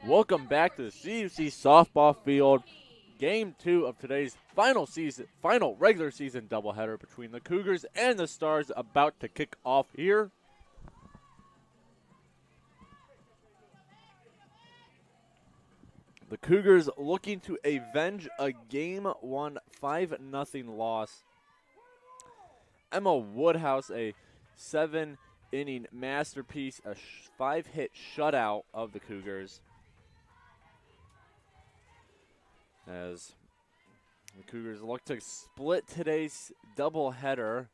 Welcome back to the CUC softball field. Game 2 of today's final regular season doubleheader between the Cougars and the Stars about to kick off here. The Cougars looking to avenge a Game 1 5-0 loss. Emma Woodhouse, a 7-inning masterpiece, a 5-hit shutout of the Cougars. As the Cougars look to split today's doubleheader.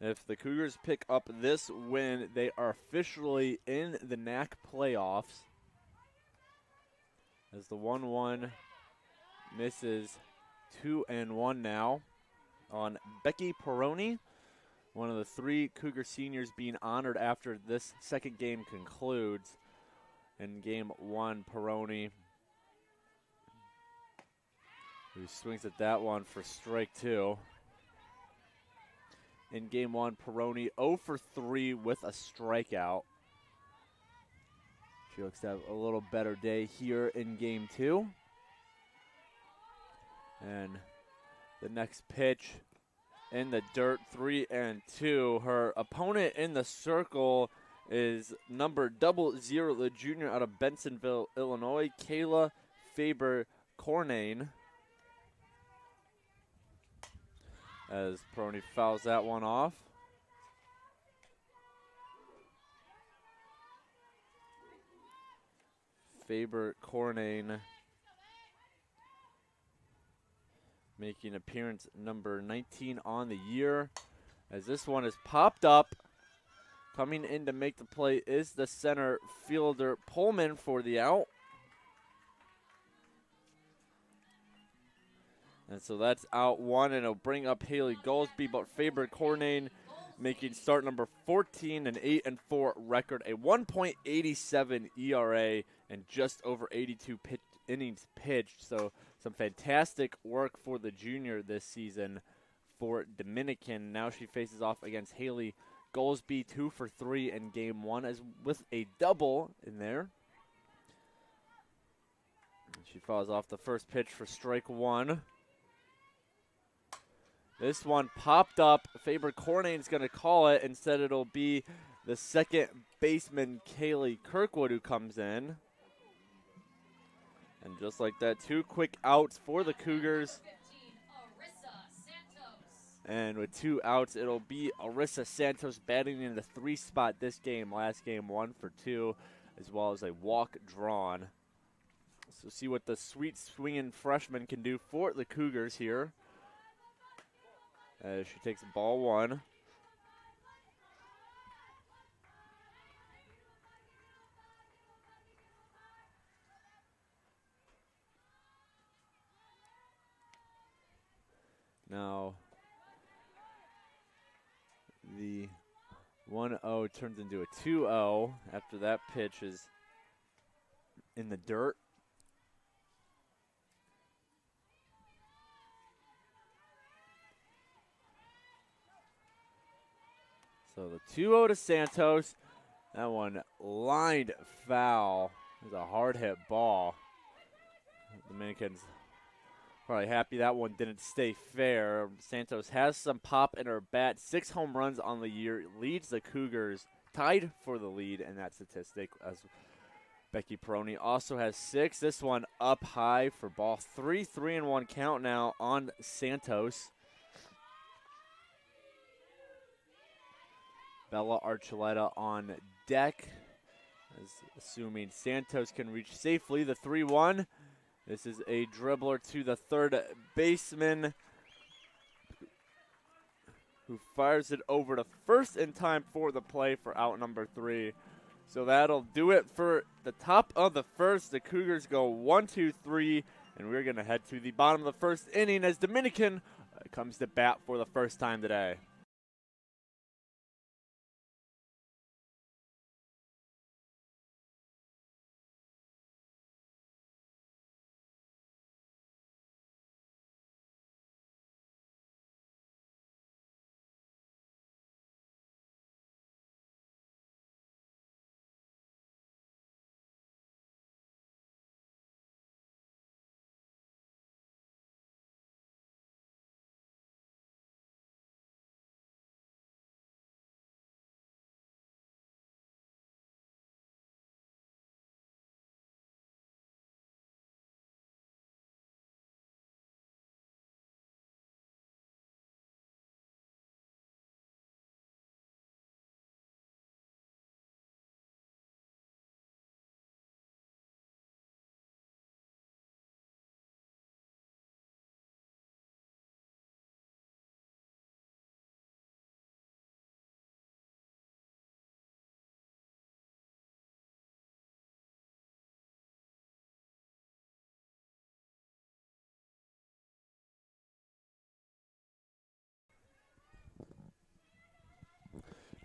If the Cougars pick up this win, they are officially in the CUC playoffs. As the 1-1 misses 2-1 now on Becky Peroni, one of the 3 Cougar seniors being honored after this second game concludes. In Game 1, Peroni, who swings at that one for strike 2. In Game 1, Peroni 0 for 3 with a strikeout. She looks to have a little better day here in Game 2. And the next pitch in the dirt, 3-2. Her opponent in the circle is number 00, the junior out of Bensonville, Illinois, Kayla Faber-Cornane. As Peroni fouls that one off. Faber-Cornane making appearance number 19 on the year. As this one is popped up. Coming in to make the play is the center fielder Pullman for the out. And so that's out 1, and it'll bring up Haley Goldsby, but Faber-Cornane making start number 14, an 8-4 record, a 1.87 ERA, and just over 82 innings pitched. So some fantastic work for the junior this season for Dominican. Now she faces off against Haley Goldsby, 2 for 3 in Game 1, as with a double in there. And she fouls off the first pitch for strike 1. This one popped up. Faber-Cornane's going to call it. Instead, it'll be the second baseman, Kaylee Kirkwood, who comes in. And just like that, 2 quick outs for the Cougars. And with 2 outs, it'll be Arissa Santos batting in the 3 spot this game. Last game, 1 for 2, as well as a walk drawn. So see what the sweet swinging freshman can do for the Cougars here. As she takes ball 1. Now, the 1-0 turns into a 2-0 after that pitch is in the dirt. So the 2-0 to Santos. That one lined foul. It was a hard hit ball. Dominicans probably happy that one didn't stay fair. Santos has some pop in her bat. 6 home runs on the year. Leads the Cougars. Tied for the lead in that statistic, as Becky Peroni also has 6. This one up high for ball 3. 3-1 count now on Santos. Bella Archuleta on deck, assuming Santos can reach safely. The 3-1. This is a dribbler to the third baseman, who fires it over to first in time for the play for out number 3. So that'll do it for the top of the first. The Cougars go 1-2-3, and we're going to head to the bottom of the first inning as Dominican comes to bat for the first time today.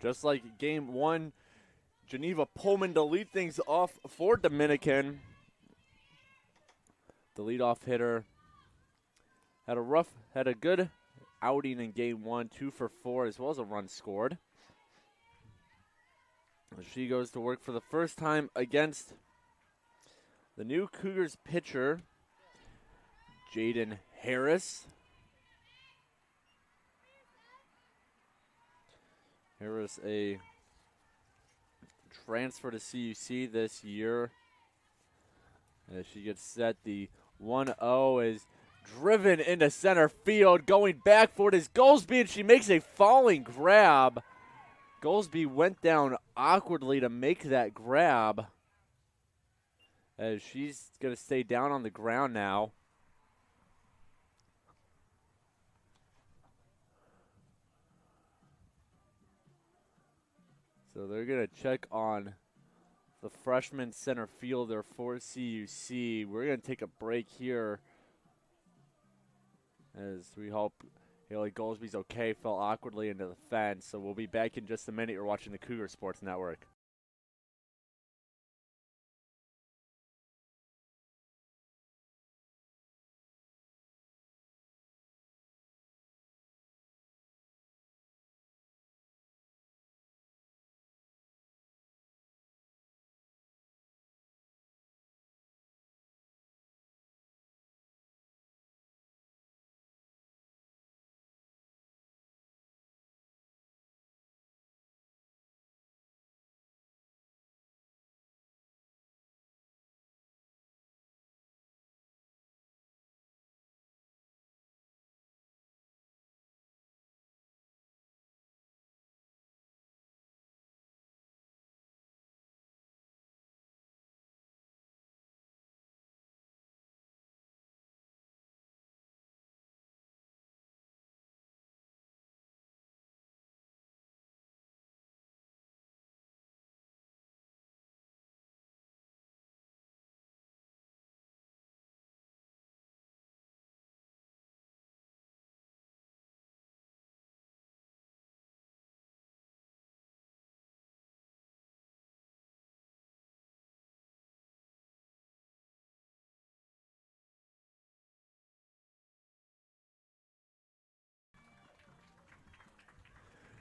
Just like game one, Geneva Pullman to lead things off for Dominican. The leadoff hitter had a good outing in game one, 2 for 4, as well as a run scored. She goes to work for the first time against the new Cougars pitcher, Jaden Harris. Harris, a transfer to CUC this year. As she gets set, the 1-0 is driven into center field. Going back for it is Goldsby, and she makes a falling grab. Goldsby went down awkwardly to make that grab, as she's going to stay down on the ground now. So they're going to check on the freshman center fielder for CUC. We're going to take a break here as we hope Haley Goldsby's okay, fell awkwardly into the fence. So we'll be back in just a minute. You're watching the Cougar Sports Network.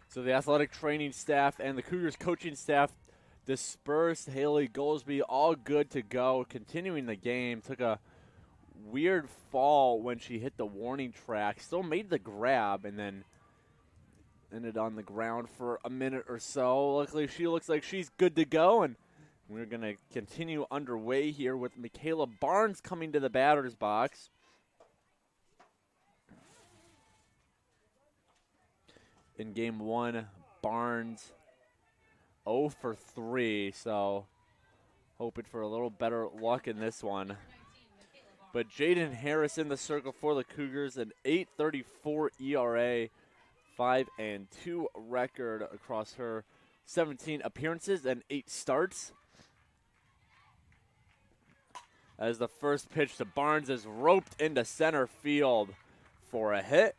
So the athletic training staff and the Cougars coaching staff dispersed. Haley Goldsby all good to go. Continuing the game. Took a weird fall when she hit the warning track. Still made the grab and then ended on the ground for a minute or so. Luckily, she looks like she's good to go. And we're going to continue underway here with Michaela Barnes coming to the batter's box. In game one, Barnes 0 for 3, so hoping for a little better luck in this one. But Jaden Harris in the circle for the Cougars, an 8.34 ERA, 5-2 record across her 17 appearances and 8 starts. As the first pitch to Barnes is roped into center field for a hit.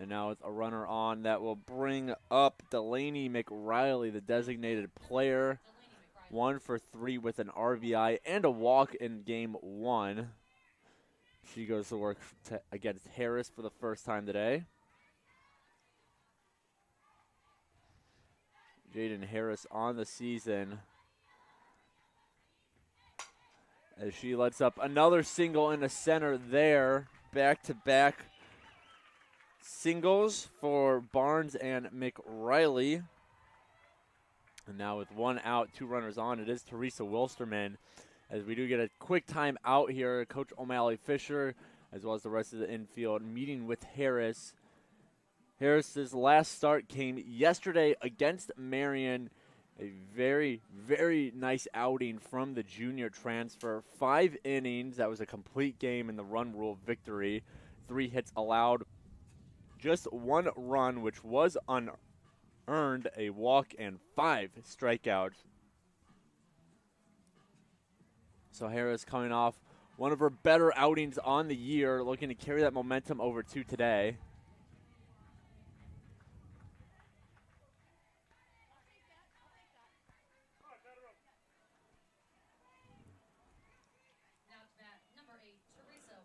And now it's a runner on that will bring up Delaney McRiley, the designated player. 1 for 3 with an RBI and a walk in game one. She goes to work against Harris for the first time today. Jaden Harris on the season, as she lets up another single in the center there. Back-to-back singles for Barnes and McRiley. And now with 1 out, 2 runners on, it is Teresa Wilsterman. As we do get a quick time out here, Coach O'Malley Fisher, as well as the rest of the infield, meeting with Harris. Harris's last start came yesterday against Marion. A very, very nice outing from the junior transfer. 5 innings. That was a complete game in the run rule victory. 3 hits allowed. Just 1 run, which was unearned, a walk, and 5 strikeouts. So Harris coming off one of her better outings on the year, looking to carry that momentum over to today.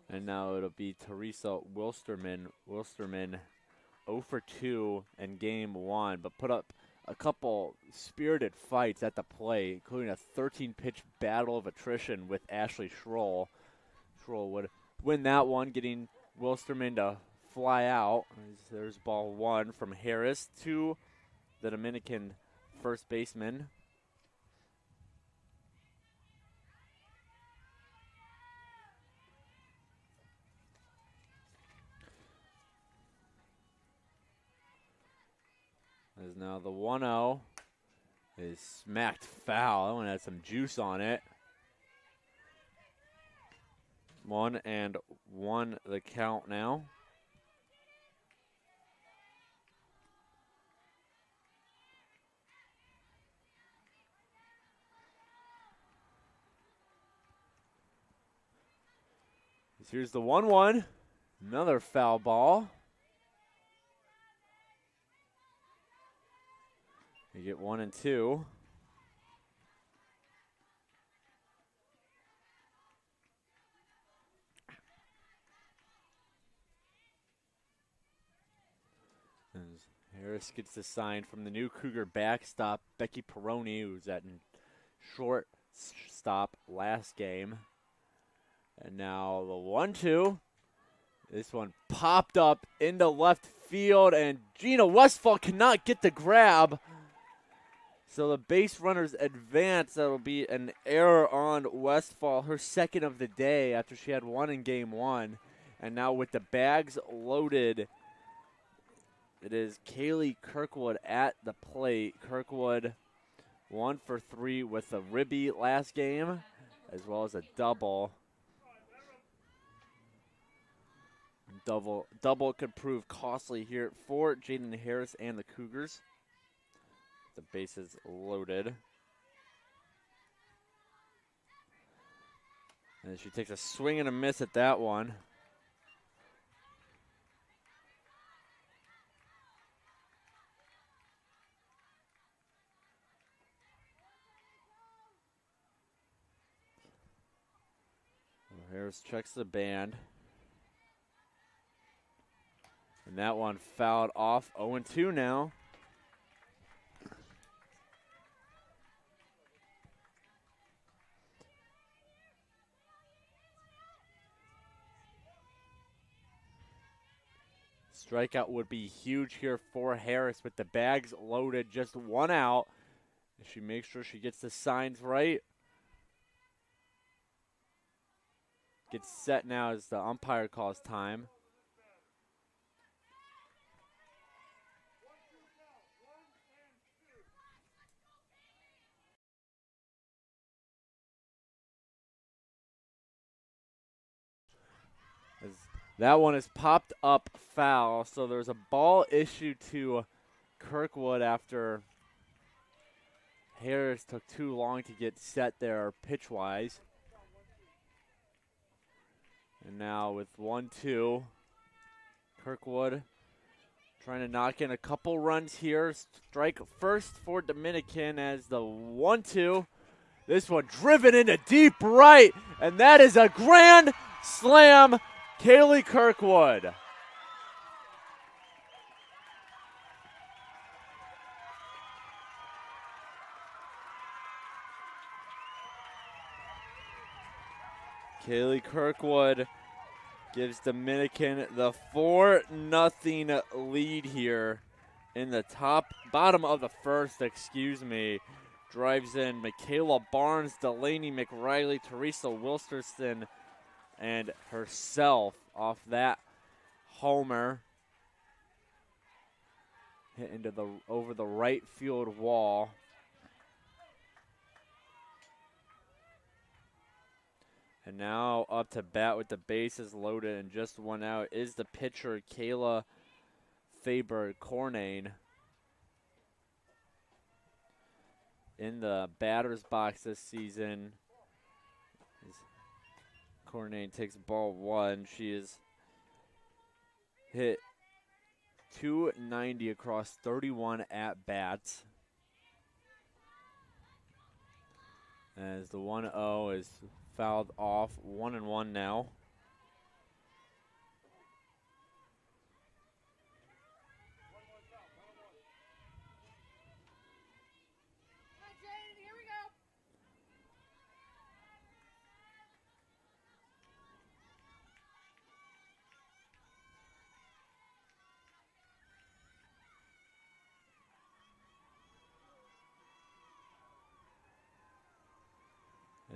And now it'll be Teresa Wilsterman. Wilsterman 0 for 2 in game 1, but put up a couple spirited fights at the plate, including a 13-pitch battle of attrition with Ashley Schroll. Schroll would win that one, getting Wilsterman to fly out. There's ball 1 from Harris to the Dominican first baseman. As now the 1-0 is smacked foul. That one had some juice on it. 1-1 the count now. Here's the 1-1. Another foul ball. You get 1 and 2. As Harris gets the sign from the new Cougar backstop, Becky Peroni, who's at short stop last game. And now the 1-2. This one popped up into left field, and Gina Westphal cannot get the grab. So the base runners advance. That'll be an error on Westphal, her second of the day after she had one in game 1. And now with the bags loaded, it is Kaylee Kirkwood at the plate. Kirkwood 1 for 3 with a ribby last game, as well as a double. Double could prove costly here for Jaden Harris and the Cougars. The bases loaded. And she takes a swing and a miss at that one. Harris checks the band. And that one fouled off. 0-2 now. Strikeout would be huge here for Harris with the bags loaded, just 1 out. If she makes sure she gets the signs right. Gets set now as the umpire calls time. That one is popped up foul, so there's a ball issued to Kirkwood after Harris took too long to get set there pitch-wise. And now with 1-2, Kirkwood trying to knock in a couple runs here. Strike first for Dominican as the 1-2. This one driven into deep right, and that is a grand slam. Kaylee Kirkwood. Kaylee Kirkwood gives Dominican the 4-0 lead here in the bottom of the first, Drives in Michaela Barnes, Delaney McRiley, Teresa Wilsterson, and herself off that homer. Hit into over the right field wall. And now up to bat with the bases loaded and just 1 out is the pitcher, Kayla Faber-Cornane. In the batter's box this season is Cornane takes ball 1. She is hit 290 across 31 at-bats. As the 1-0 is fouled off, 1-1 now.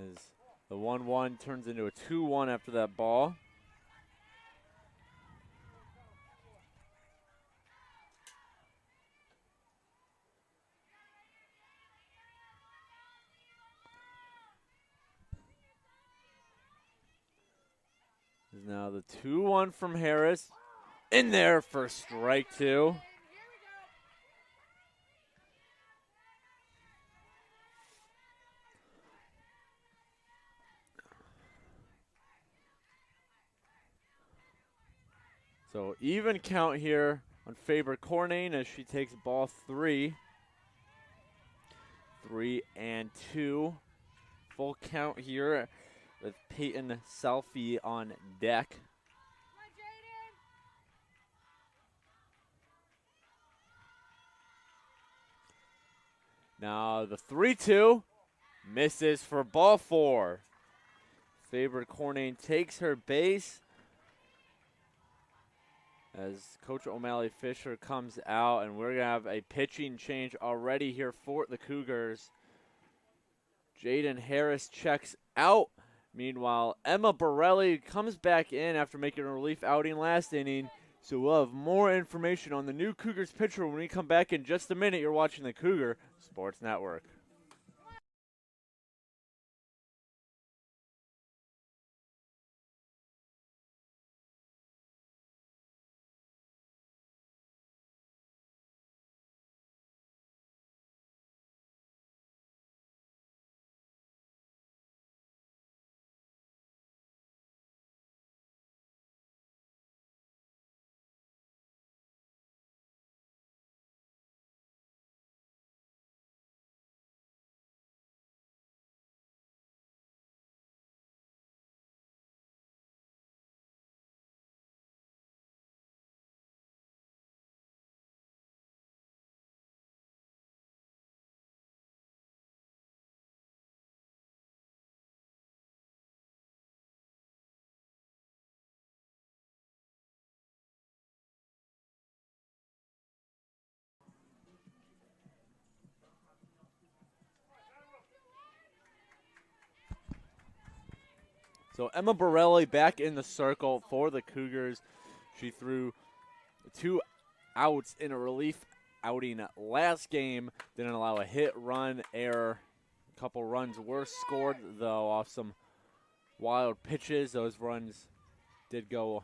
As the 1-1 turns into a 2-1 after that ball. Is now the 2-1 from Harris. In there for strike 2. So even count here on favor Cornane as she takes ball 3. 3-2. Full count here with Peyton Selfie on deck. Now the 3-2 misses for ball 4. Favored Cornane takes her base as Coach O'Malley Fisher comes out, and we're going to have a pitching change already here for the Cougars. Jaden Harris checks out. Meanwhile, Emma Borelli comes back in after making a relief outing last inning. So we'll have more information on the new Cougars pitcher when we come back in just a minute. You're watching the Cougar Sports Network. So Emma Borelli back in the circle for the Cougars. She threw 2 outs in a relief outing last game. Didn't allow a hit, run, error. A couple runs were scored, though, off some wild pitches. Those runs did go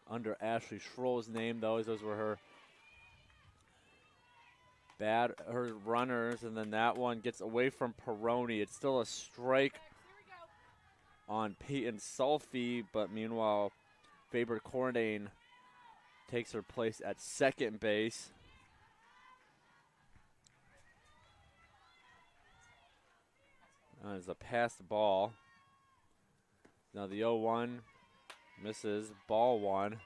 under Ashley Schroll's name, though, as those were her runners. And then that one gets away from Peroni. It's still a strike on Peyton Sulfy, but meanwhile, Faber Cornane takes her place at second base. It's a passed ball. Now the 0-1 misses, ball 1.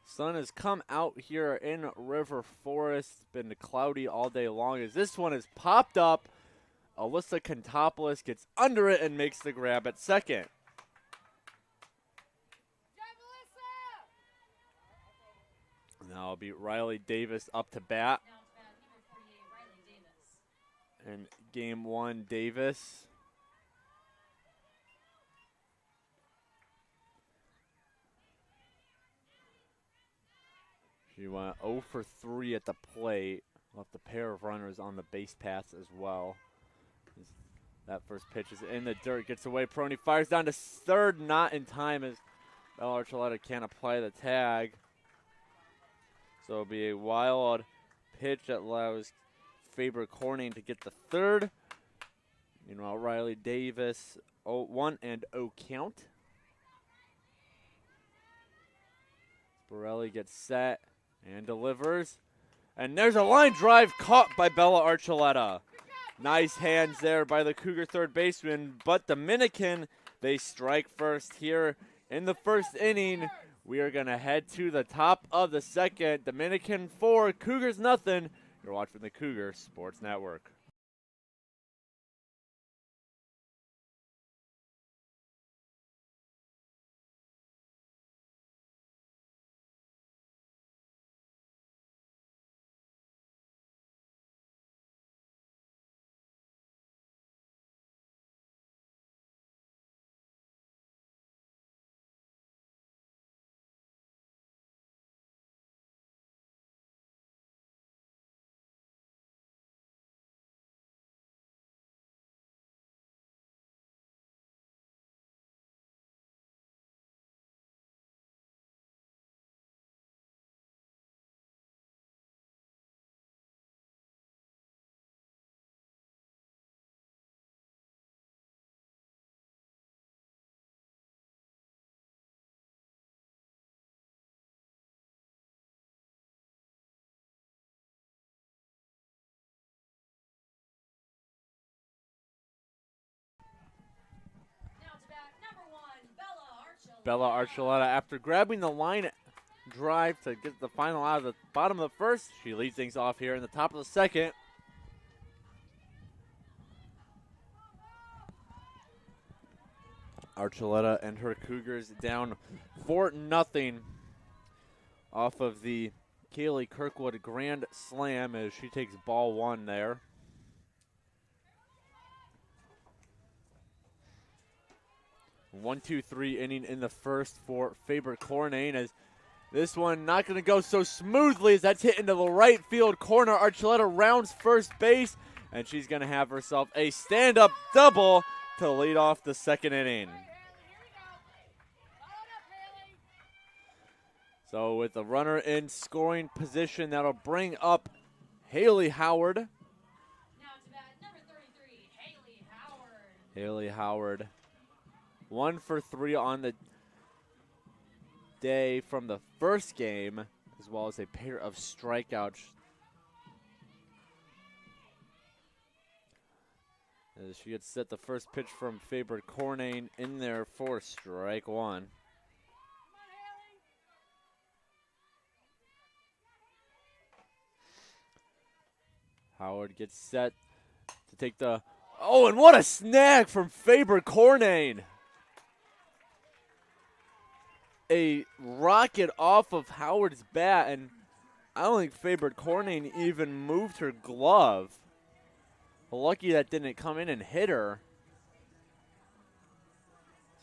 Sun has come out here in River Forest. It's been cloudy all day long as this one has popped up. Alyssa Contopoulos gets under it and makes the grab at second. Now it'll be Riley Davis up to bat. And game 1, Davis. She went 0 for 3 at the plate. Left a pair of runners on the base paths as well. That first pitch is in the dirt, gets away. Peroni fires down to third, not in time as Bella Archuleta can't apply the tag. So it'll be a wild pitch that allows Faber Corning to get the third. Meanwhile, Riley Davis, 1-0 count. Borelli gets set and delivers. And there's a line drive caught by Bella Archuleta. Nice hands there by the Cougar third baseman, but Dominican, they strike first here in the first inning. We are going to head to the top of the second. Dominican 4, Cougars nothing. You're watching the Cougar Sports Network. Bella Archuleta, after grabbing the line drive to get the final out of the bottom of the first, she leads things off here in the top of the second. Archuleta and her Cougars down 4-0 off of the Kaylee Kirkwood grand slam as she takes ball one there. One, two, three inning in the first for Faber Corning, as this one not going to go so smoothly as that's hit into the right field corner. Archuleta rounds first base, and she's going to have herself a stand-up double to lead off the second inning. So with the runner in scoring position, that'll bring up Haley Howard. Now to bat, number 33, Haley Howard. Haley Howard. 1 for 3 on the day from the first game, as well as a pair of strikeouts. As she gets set, the first pitch from Faber Corning in there for strike one. Howard gets set to take the, oh, and what a snag from Faber Corning. A rocket off of Howard's bat, and I don't think Faber Corning even moved her glove. Lucky that didn't come in and hit her.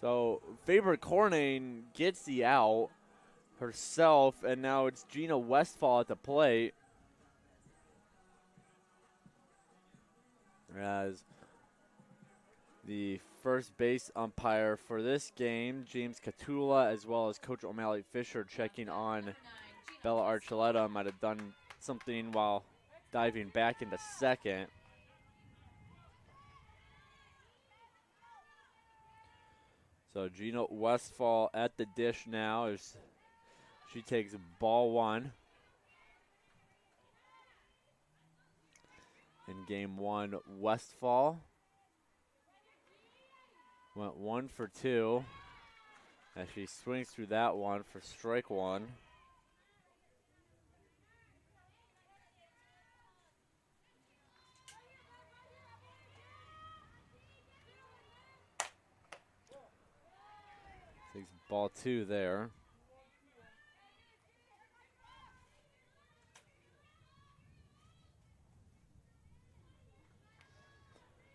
So Faber Corning gets the out herself, and now it's Gina Westfall at the plate. As the first base umpire for this game, James Catula, as well as Coach O'Malley Fisher, checking on Bella Archuleta. Might have done something while diving back into second. So Gina Westfall at the dish now as she takes ball one. In game one, Westfall went 1 for 2 as she swings through that one for strike one. Takes ball two there.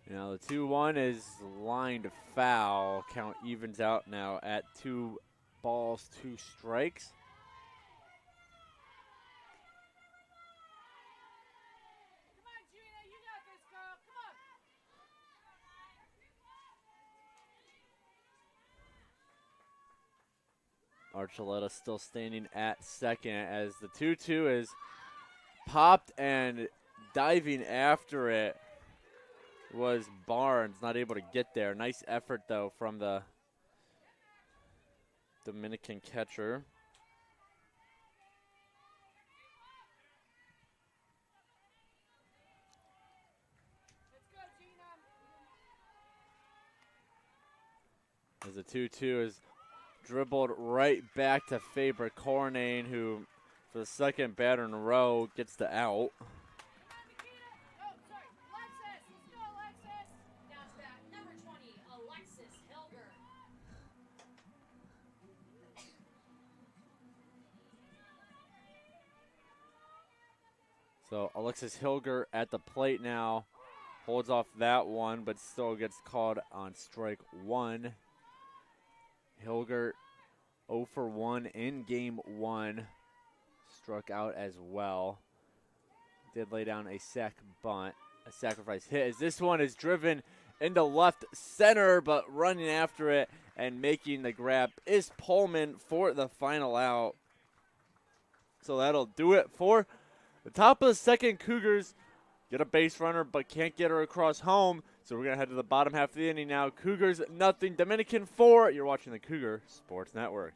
Now the 2-1 is lined foul. Count evens out now at 2 balls, 2 strikes. Come on, Gina, you got this, girl. Come Archuleta still standing at second as the 2-2 is popped, and diving after it was Barnes, not able to get there. Nice effort, though, from the Dominican catcher. As the 2-2 is dribbled right back to Faber Cornane, who, for the second batter in a row, gets the out. So Alexis Hilger at the plate now. Holds off that one, but still gets called on strike one. Hilger 0 for 1 in game one. Struck out as well. Did lay down a sacrifice hit. As this one is driven into left center, but running after it and making the grab is Pullman for the final out. So that'll do it for the top of the second. Cougars get a base runner, but can't get her across home. So we're going to head to the bottom half of the inning now. Cougars nothing, Dominican 4. You're watching the Cougar Sports Network.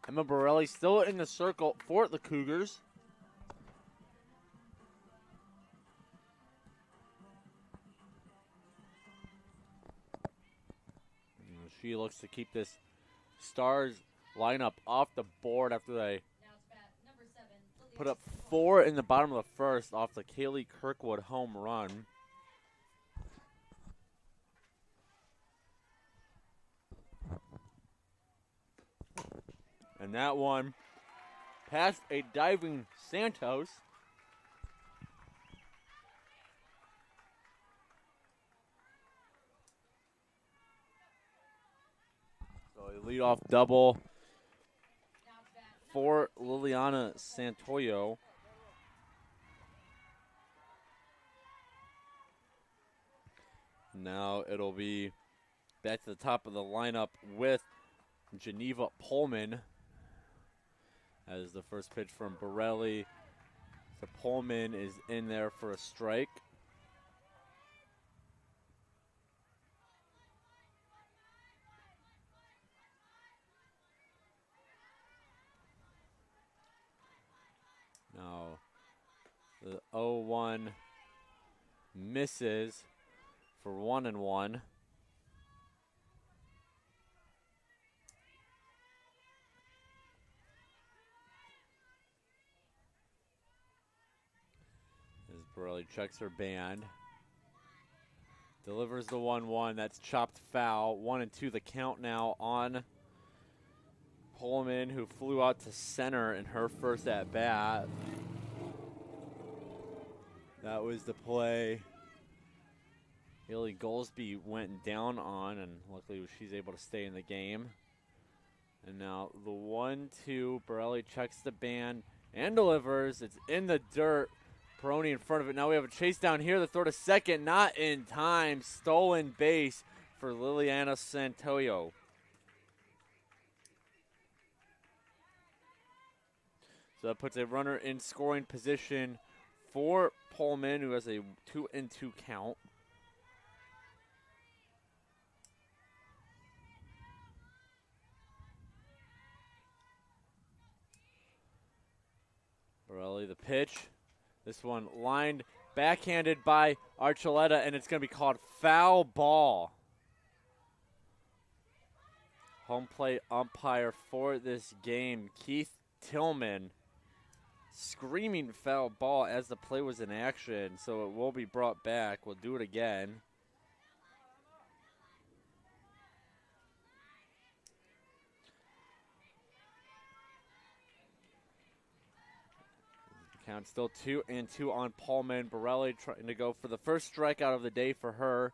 Emma Borelli still in the circle for the Cougars. She looks to keep this Stars lineup off the board after they put up 4 in the bottom of the first off the Kaylee Kirkwood home run. And that one past a diving Santos. So a leadoff double for Liliana Santoyo. Now it'll be back to the top of the lineup with Geneva Pullman. As the first pitch from Borelli. So Pullman is in there for a strike. Now the 0-1 misses for 1-1. Borelli checks her band. Delivers the 1-1. That's chopped foul. 1-2 the count now on Pullman, who flew out to center in her first at bat. That was the play Haley Goldsby went down on, and luckily she's able to stay in the game. And now the 1-2. Borelli checks the band and delivers. It's in the dirt. Peroni in front of it. Now we have a chase down here. The throw to second, not in time. Stolen base for Liliana Santoyo. So that puts a runner in scoring position for Pullman, who has a 2-2 count. Borelli the pitch. This one lined, backhanded by Archuleta, and it's going to be called foul ball. Home plate umpire for this game, Keith Tillman, screaming foul ball as the play was in action, so it will be brought back. We'll do it again. Count still 2-2 on Pullman. Borelli trying to go for the first strikeout of the day for her.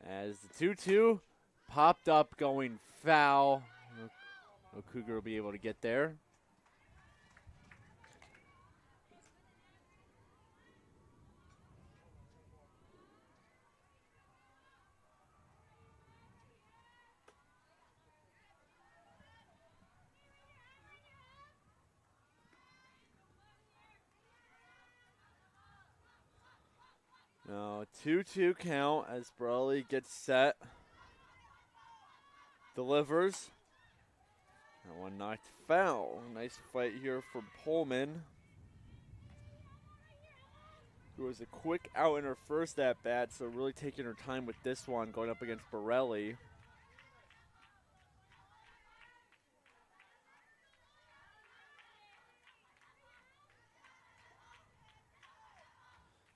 As the 2-2 popped up going foul. No Cougar will be able to get there. No, 2-2 count as Borelli gets set. Delivers. That one knocked foul. Nice fight here from Pullman, who was a quick out in her first at bat, so really taking her time with this one, going up against Borelli.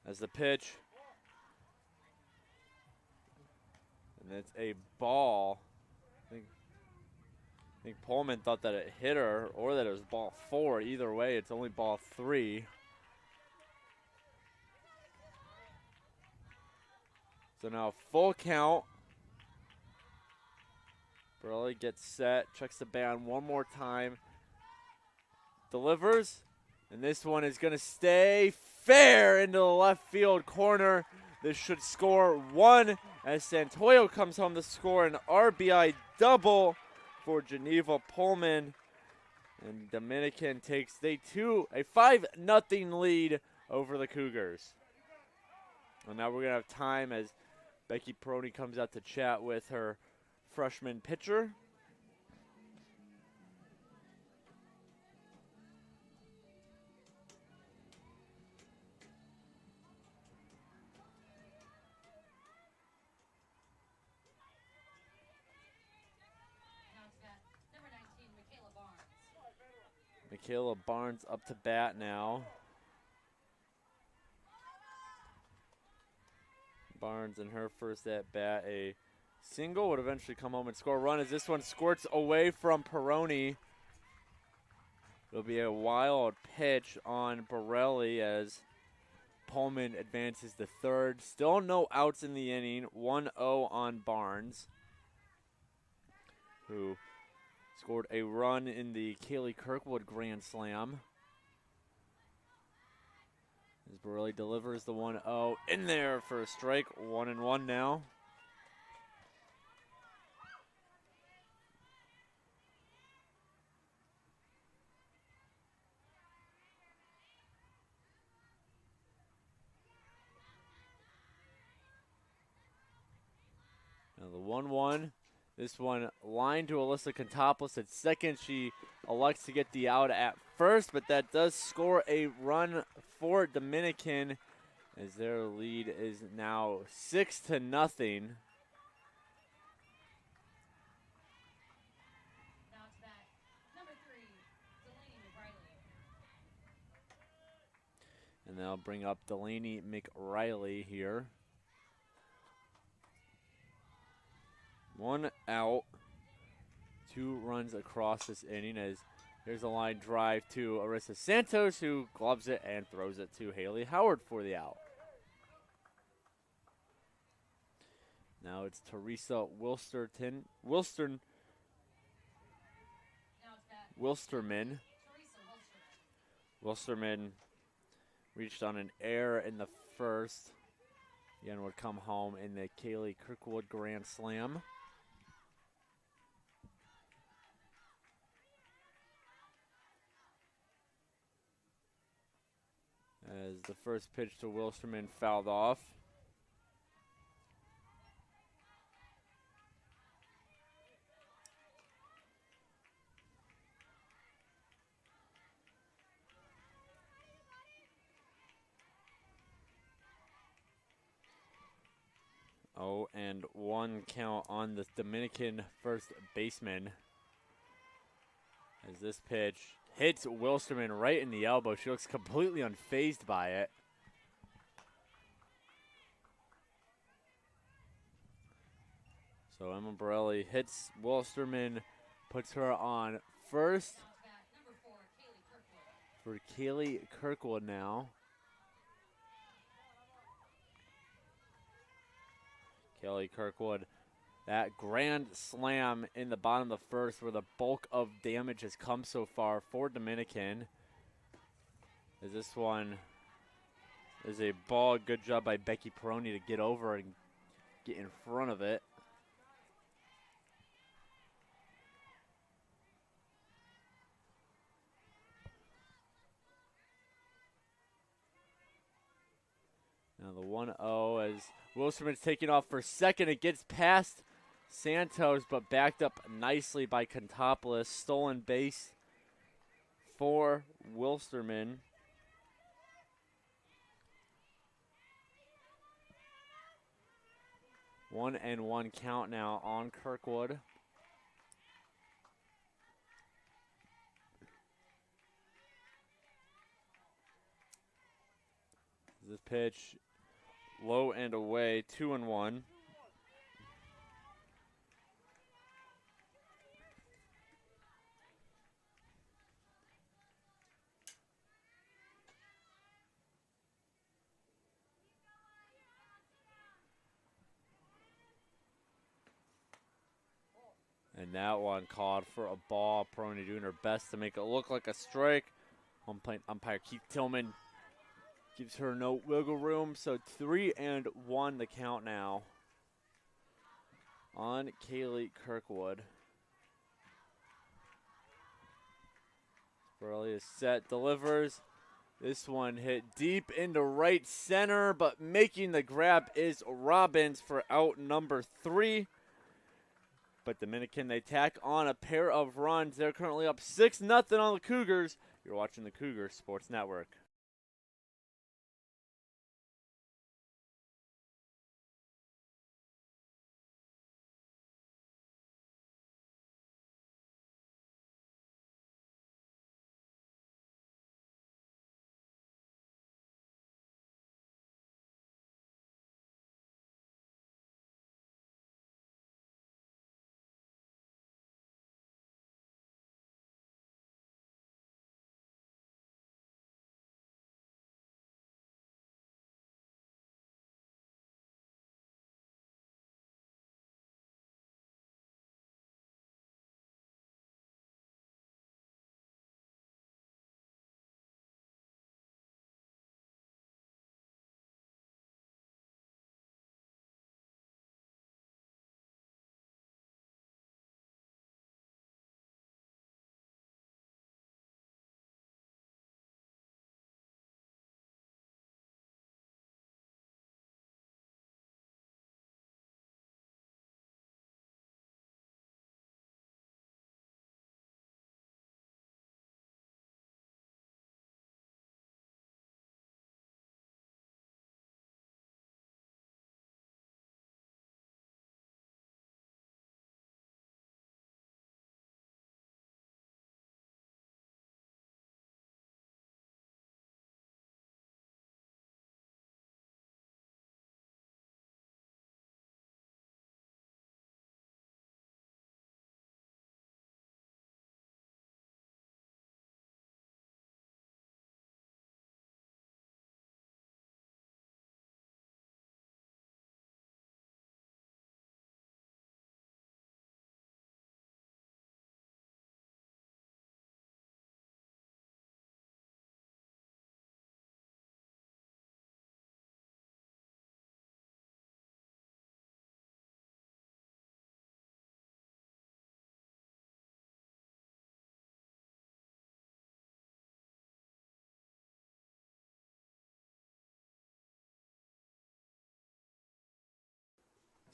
As the pitch. And it's a ball. I think Pullman thought that it hit her or that it was ball 4. Either way, it's only ball 3. So now full count. Borelli gets set, checks the band one more time. Delivers. And this one is going to stay fair into the left field corner. This should score 1 as Santoyo comes home to score an RBI double for Geneva Pullman. And Dominican takes a 5-0 lead over the Cougars. And now we're going to have time as Becky Peroni comes out to chat with her freshman pitcher. Michaela Barnes up to bat now. Barnes in her first at bat, a single, would eventually come home and score a run as this one squirts away from Peroni. It'll be a wild pitch on Borelli as Pullman advances to third. Still no outs in the inning. 1-0 on Barnes, who scored a run in the Kaylee Kirkwood Grand Slam. As Borelli delivers the 1-0 in there for a strike. 1-1 now. Now the 1-1. This one lined to Alyssa Contopoulos at second. She elects to get the out at first, but that does score a run for Dominican as their lead is now 6-0. Now to bat, number 3, Delaney McRiley. And they'll bring up Delaney McRiley here. 1 out, 2 runs across this inning as here's a line drive to Arissa Santos, who gloves it and throws it to Haley Howard for the out. Now it's Teresa Wilsterman. Wilsterman reached on an error in the first. Again, would come home in the Kaylee Kirkwood Grand Slam. As the first pitch to Wilsterman fouled off. 0-1 count on the Dominican first baseman. As this pitch hits Wilsterman right in the elbow. She looks completely unfazed by it. So Emma Borelli hits Wilsterman, puts her on first for Kaylee Kirkwood now. Kaylee Kirkwood, that grand slam in the bottom of the first where the bulk of damage has come so far for Dominican. As this one is a ball, good job by Becky Peroni to get over and get in front of it. Now the 1-0 as Wilsterman's taking off for second. It gets past Santos, but backed up nicely by Contopoulos. Stolen base for Wilsterman. One and one count now on Kirkwood. This pitch low and away, 2-1. And that one called for a ball. Peroni doing her best to make it look like a strike. Umpire Keith Tillman gives her no wiggle room. So 3-1 the count now on Kaylee Kirkwood. Borelli is set, delivers. This one hit deep into right center, but making the grab is Robbins for out number 3. But Dominican, they tack on a pair of runs. They're currently up 6-0 on the Cougars. You're watching the Cougars Sports Network.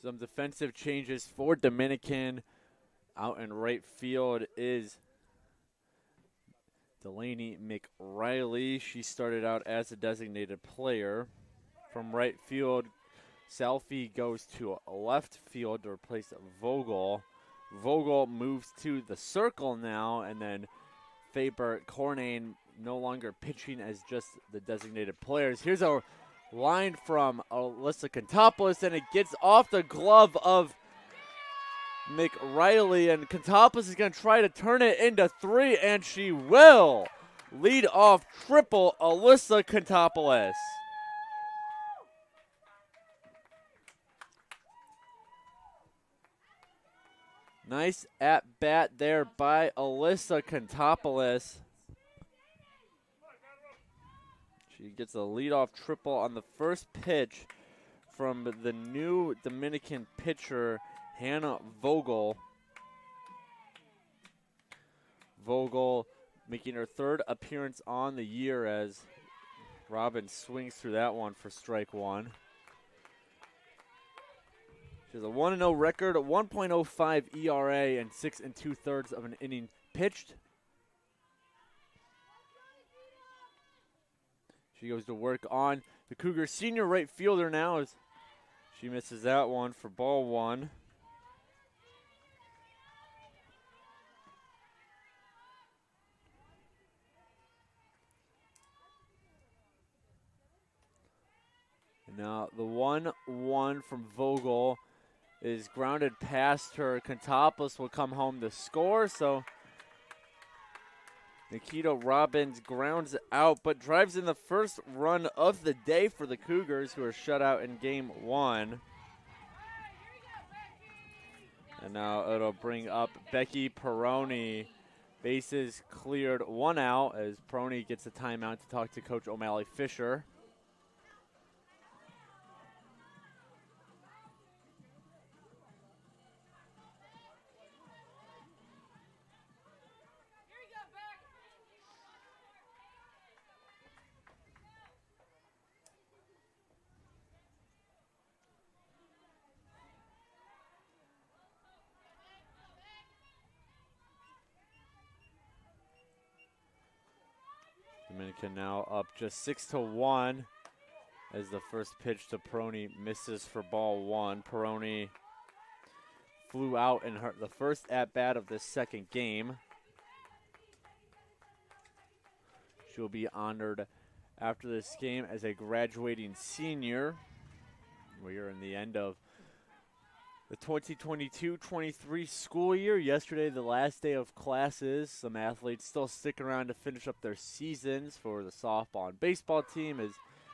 Some defensive changes for Dominican. Out in right field is Delaney McRiley. She started out as a designated player. From right field, Selfie goes to left field to replace Vogel. Vogel moves to the circle now, and then Faber Cornane no longer pitching as just the designated players. Here's a line from Alyssa Contopoulos, and it gets off the glove of McRiley, and Contopoulos is going to try to turn it into 3, and she will. Lead off triple, Alyssa Contopoulos. Nice at bat there by Alyssa Contopoulos. She gets a leadoff triple on the first pitch from the new Dominican pitcher, Hannah Vogel. Vogel making her third appearance on the year as Robin swings through that one for strike 1. She has a 1-0 record, a 1.05 ERA, and 6 2/3 of an inning pitched. She goes to work on the Cougars senior right fielder now as she misses that one for ball 1. And now the 1-1 from Vogel is grounded past her. Contopoulos will come home to score, so Nikita Robbins grounds out, but drives in the first run of the day for the Cougars, who are shut out in game 1. And now it'll bring up Becky Peroni. Bases cleared, 1 out, as Peroni gets a timeout to talk to Coach O'Malley Fisher. Dominican now up just 6-1 as the first pitch to Peroni misses for ball 1. Peroni flew out in the first at-bat of this second game. She'll be honored after this game as a graduating senior. We are in the end of the 2022-23 school year. Yesterday, the last day of classes. Some athletes still stick around to finish up their seasons for the softball and baseball team, as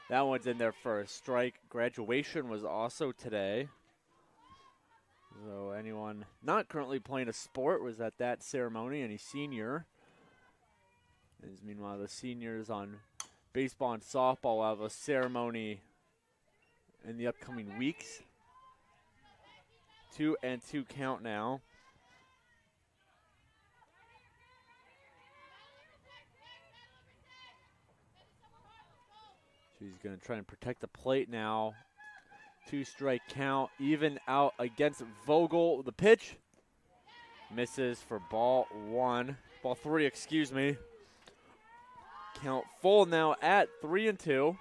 that one's in there for a strike. Graduation was also today. So anyone not currently playing a sport was at that ceremony, any senior. As meanwhile, the seniors on baseball and softball will have a ceremony in the upcoming weeks. 2-2 count now. She's going to try and protect the plate now. 2-strike count, even out against Vogel. The pitch misses for ball 3, excuse me. Count full now at 3-2.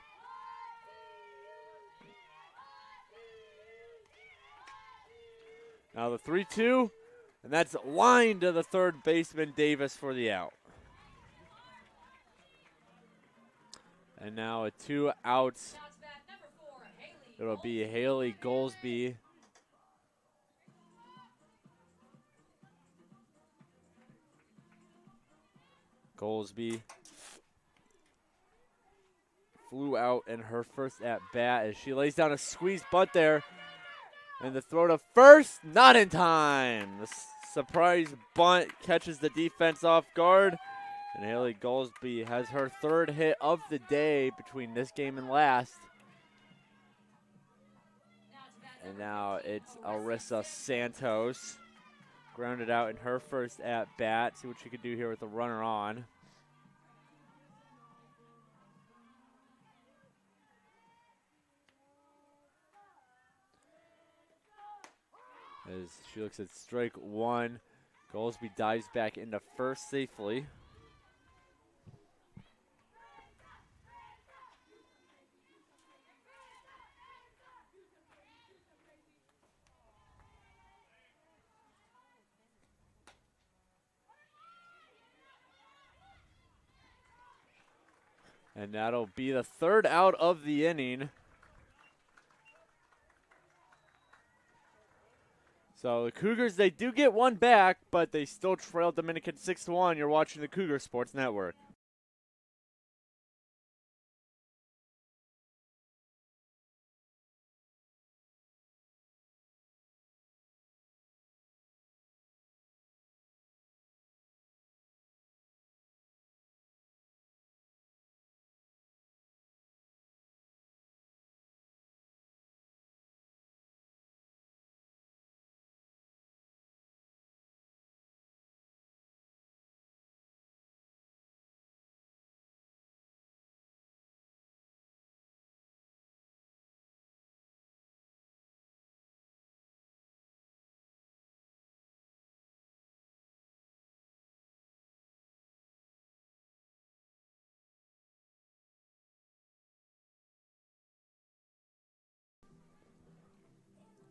Now the 3-2, and that's lined to the third baseman, Davis, for the out. And now a 2 outs. It'll be Haley Goldsby. Goldsby flew out in her first at bat as she lays down a squeeze bunt there. And the throw to first, not in time. The surprise bunt catches the defense off guard. And Haley Goldsby has her third hit of the day between this game and last. And now it's Arissa Santos. Grounded out in her first at bat. See what she could do here with the runner on. As she looks at strike 1, Goldsby dives back into first safely. And that'll be the third out of the inning. So the Cougars, they do get one back, but they still trail Dominican 6-1. You're watching the Cougar Sports Network.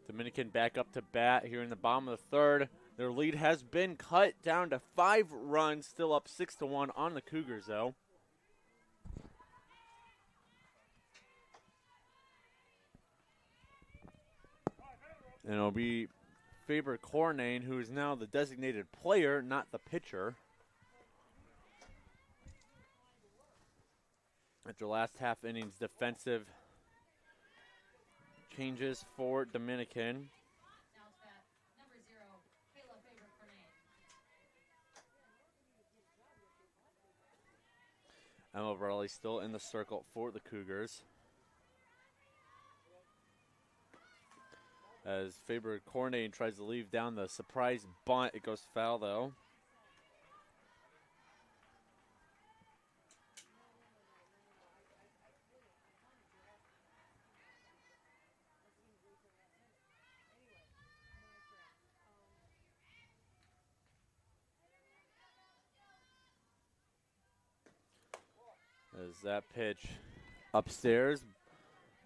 Dominican back up to bat here in the bottom of the third. Their lead has been cut down to 5 runs, still up 6-1 on the Cougars, though. And it'll be Faber Cornane, who is now the designated player, not the pitcher. After last half innings defensive changes for Dominican. Emma Borelli still in the circle for the Cougars. As Faber Cornane tries to leave down the surprise bunt, it goes foul though. As that pitch upstairs,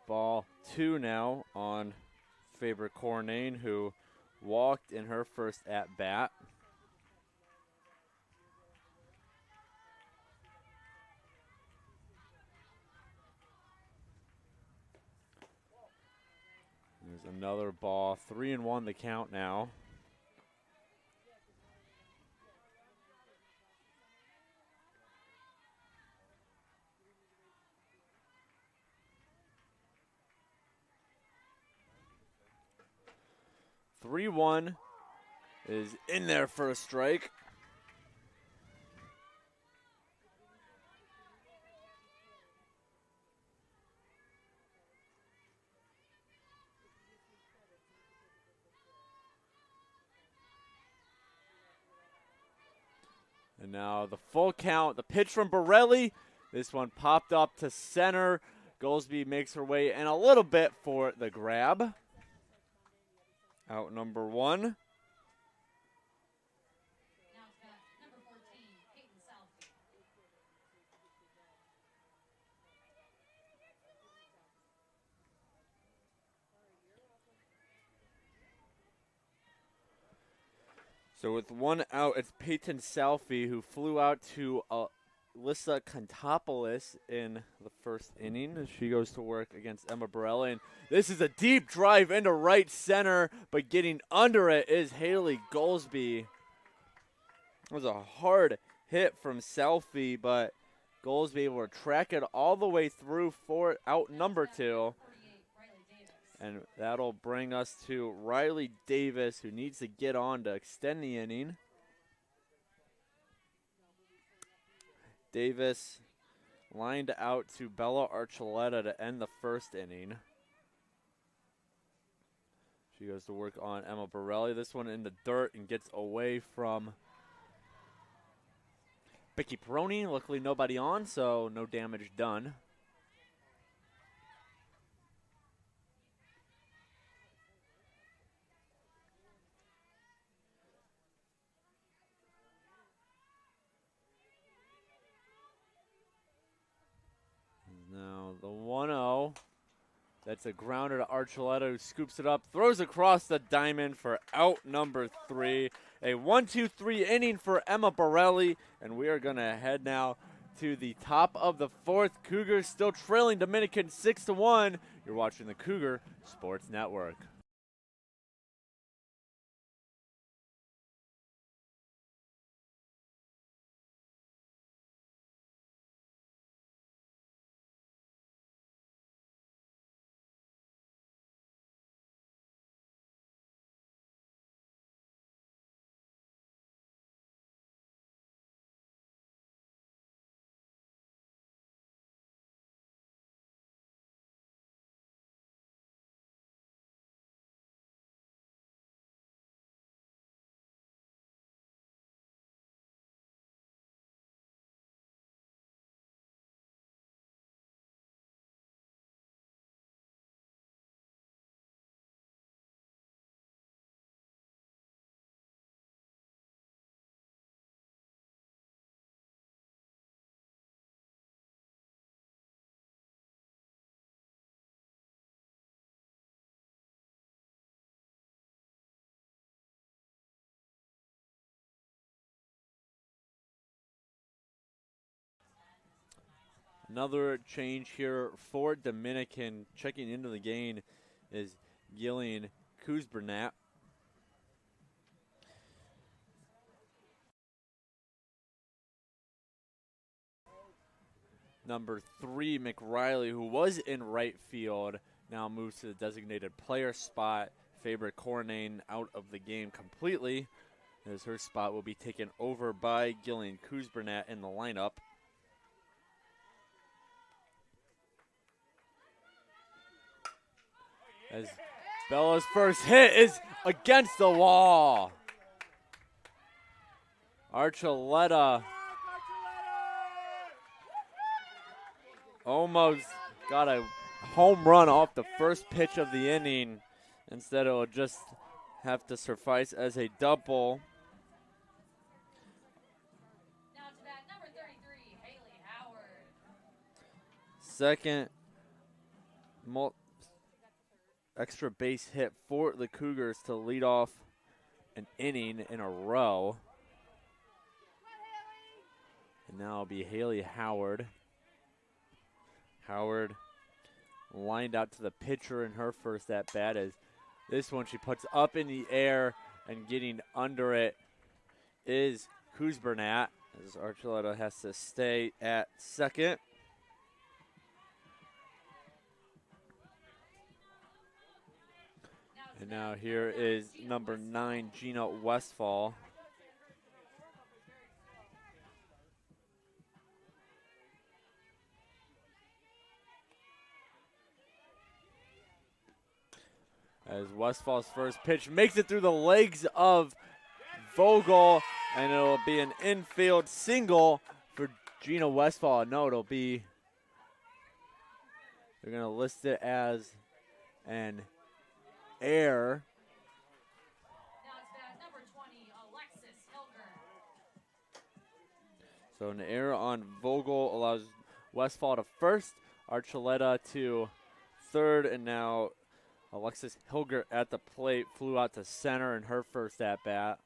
ball 2 now on Faber Cornane, who walked in her first at-bat. There's another ball, 3-1 the count now. (3-1) is in there for a strike. And now the full count, the pitch from Borelli. This one popped up to center. Goldsby makes her way in a little bit for the grab. Out number 1. So with 1 out, it's Peyton Salfi, who flew out to Alyssa Contopoulos in the first inning. She goes to work against Emma Borelli. And this is a deep drive into right center, but getting under it is Haley Goldsby. It was a hard hit from Salfi, but Goldsby able to track it all the way through for out number 2. And that'll bring us to Riley Davis, who needs to get on to extend the inning. Davis lined out to Bella Archuleta to end the first inning. She goes to work on Emma Borelli. This one in the dirt and gets away from Becky Peroni. Luckily nobody on, so no damage done. Now the 1-0. That's a grounder to Archuleta, who scoops it up, throws across the diamond for out number 3. A 1-2-3 inning for Emma Borelli, and we are going to head now to the top of the fourth. Cougars still trailing Dominican 6-1. You're watching the Cougar Sports Network. Another change here for Dominican. Checking into the game is Gillian Kuzbernat. Number 3, McRiley, who was in right field, now moves to the designated player spot. Favorite Coronane out of the game completely, as her spot will be taken over by Gillian Kuzbernat in the lineup. As Bella's first hit is against the wall. Archuleta almost got a home run off the first pitch of the inning. Instead, it will just have to suffice as a double. Now to bat, number 33, Haley Howard. Second extra base hit for the Cougars to lead off an inning in a row. And now it'll be Haley Howard. Howard lined out to the pitcher in her first at bat, as this one she puts up in the air, and getting under it is Kuzbernat, as Archuleta has to stay at second. And now here is number 9, Gina Westfall. As Westfall's first pitch makes it through the legs of Vogel, and it'll be an infield single for Gina Westfall. No, it'll be, they're going to list it as an error. Now to bat, number 20, Alexis Hilger. So an error on Vogel allows Westfall to first, Archuleta to third, and now Alexis Hilger at the plate flew out to center in her first at-bat.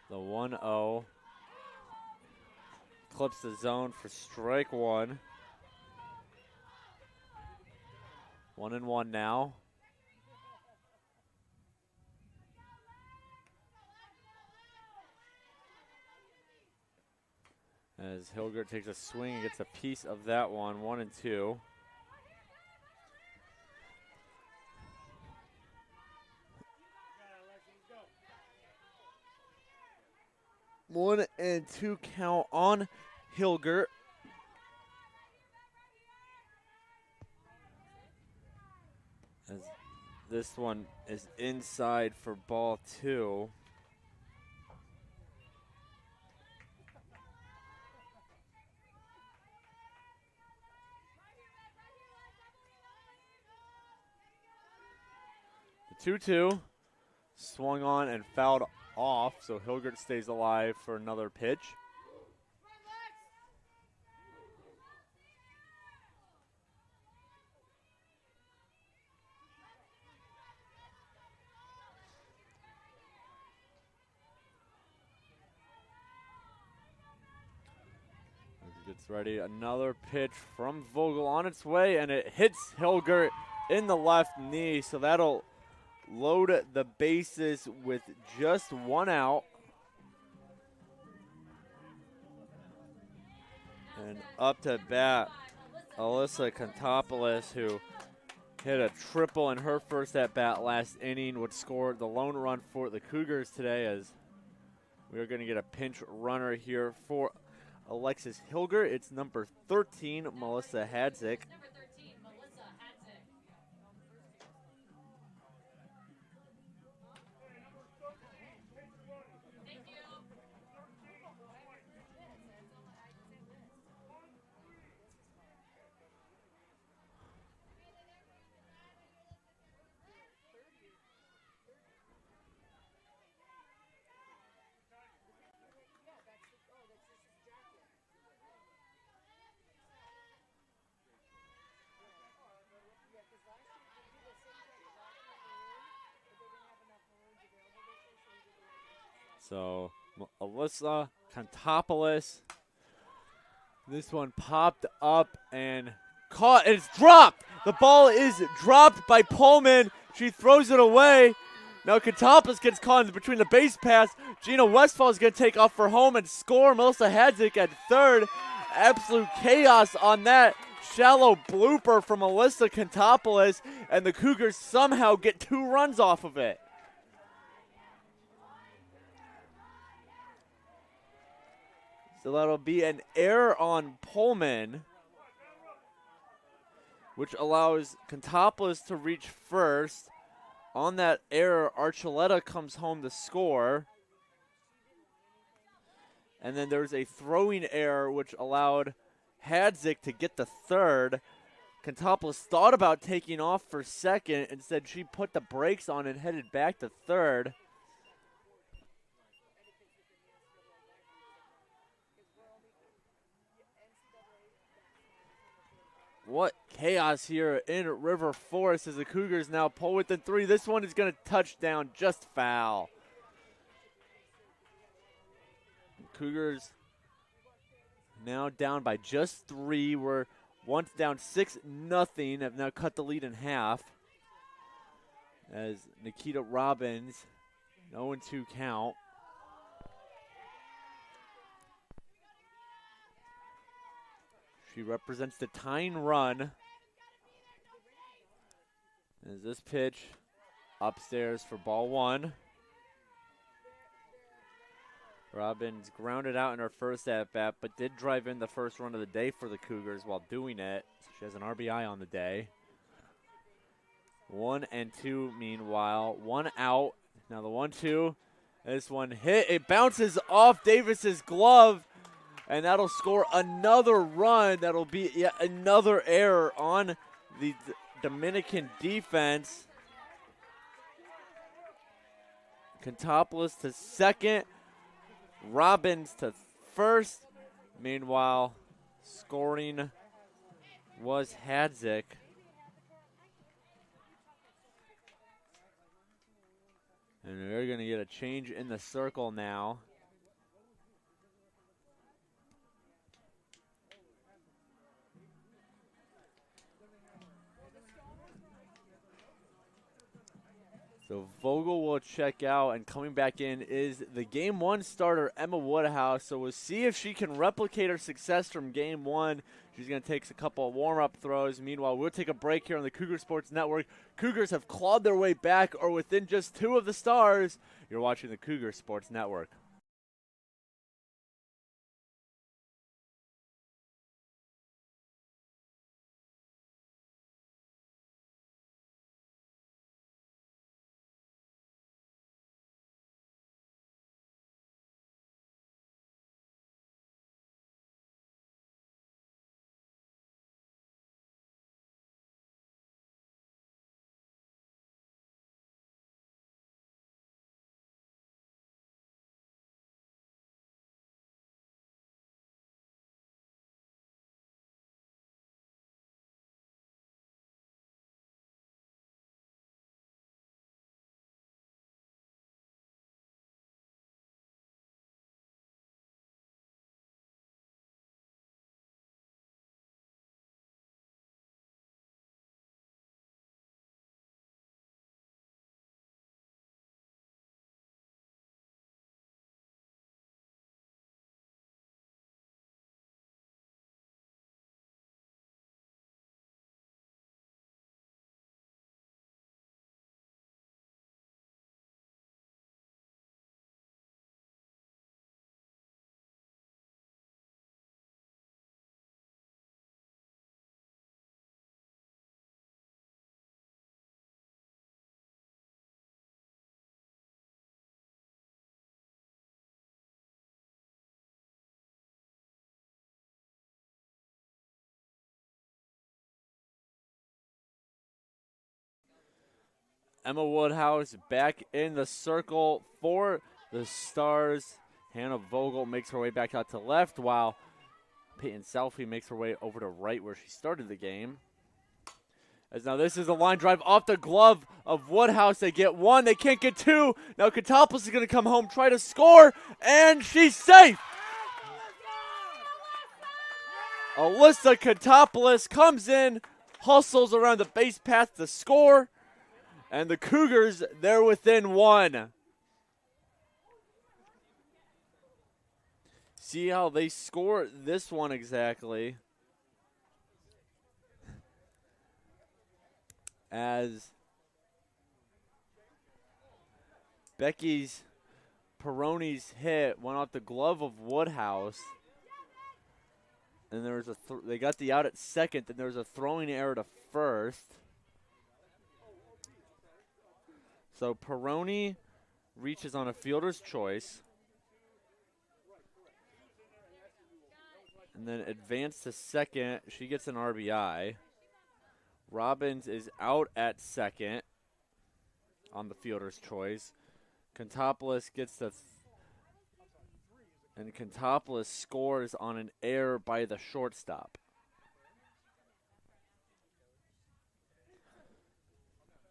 The 1-0 clips the zone for strike one. 1-1 now. As Hilger takes a swing and gets a piece of that one, 1-2. One and two count on Hilger. As this one is inside for ball 2. The 2-2 swung on and fouled off, so Hilgert stays alive for another pitch. It's ready. Another pitch from Vogel on its way, and it hits Hilgert in the left knee. So that'll load the bases with just one out. And up to bat, Alyssa Contopoulos, who hit a triple in her first at-bat last inning, would score the lone run for the Cougars today, as we are going to get a pinch runner here for Alexis Hilgert. It's number 13, Melissa Hadzik. Number 13, Melissa Hadzik. Thank you. So Alyssa Contopoulos, this one popped up and caught. It's dropped. The ball is dropped by Pullman. She throws it away. Now Contopoulos gets caught in between the base pass. Gina Westfall is going to take off for home and score. Melissa Hadzik at third. Absolute chaos on that shallow blooper from Alyssa Contopoulos, and the Cougars somehow get 2 runs off of it. So that'll be an error on Pullman, which allows Contopoulos to reach first. On that error, Archuleta comes home to score. And then there's a throwing error, which allowed Hadzik to get the third. Contopoulos thought about taking off for second. Instead, she put the brakes on and headed back to third. What chaos here in River Forest as the Cougars now pull within 3. This one is going to touch down, just foul. Cougars now down by just 3. We're once down 6-0. Have now cut the lead in half. As Nikita Robbins, 0-2 count. She represents the tying run. As this pitch upstairs for ball 1. Robbins grounded out in her first at-bat, but did drive in the first run of the day for the Cougars while doing it. So she has an RBI on the day. 1-2 meanwhile. 1 out. Now the 1-2. This one hit. It bounces off Davis's glove. And that'll score another run. That'll be yet another error on the Dominican defense. Contopoulos to second. Robbins to first. Meanwhile, scoring was Hadzik. And they're going to get a change in the circle now. So Vogel will check out, and coming back in is the Game 1 starter, Emma Woodhouse. So we'll see if she can replicate her success from Game 1. She's going to take a couple of warm-up throws. Meanwhile, we'll take a break here on the Cougar Sports Network. Cougars have clawed their way back, or within just 2 of the Stars. You're watching the Cougar Sports Network. Emma Woodhouse back in the circle for the Stars. Hannah Vogel makes her way back out to left, while Peyton Selfie makes her way over to right where she started the game. As now this is a line drive off the glove of Woodhouse. They get one, they can't get two. Now Katopoulos is going to come home, try to score, and she's safe. Alyssa Katopoulos comes in, hustles around the base path to score, and the Cougars, they're within one. See how they score this one exactly. As Becky's Peroni's hit went off the glove of Woodhouse. And there was they got the out at second, then there was a throwing error to first. So Peroni reaches on a fielder's choice. And then advanced to second. She gets an RBI. Robbins is out at second on the fielder's choice. Contopoulos gets the and Contopoulos scores on an error by the shortstop.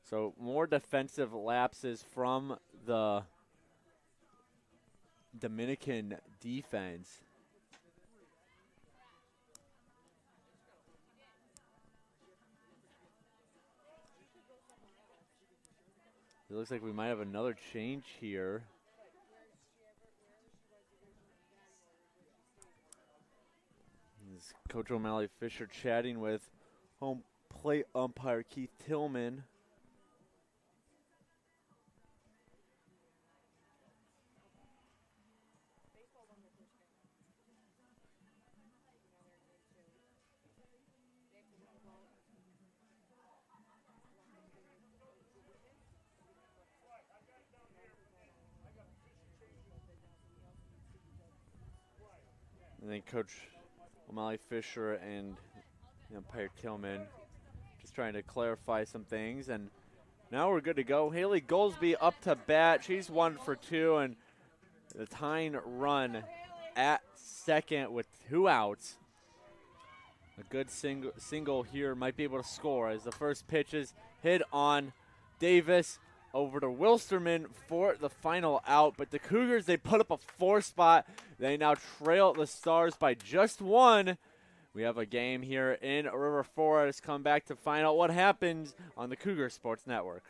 So more defensive lapses from the Dominican defense. It looks like we might have another change here. This is Coach O'Malley Fisher chatting with home plate umpire Keith Tillman. And then Coach O'Malley Fisher and umpire Tillman just trying to clarify some things. And now we're good to go. Haley Goldsby up to bat. She's 1 for 2, and the tying run at second with 2 outs. A good single here might be able to score as the first pitch is hit on Davis. Over to Wilsterman for the final out. But the Cougars, they put up a 4 spot. They now trail the Stars by just 1. We have a game here in River Forest. Come back to find out what happens on the Cougar Sports Network.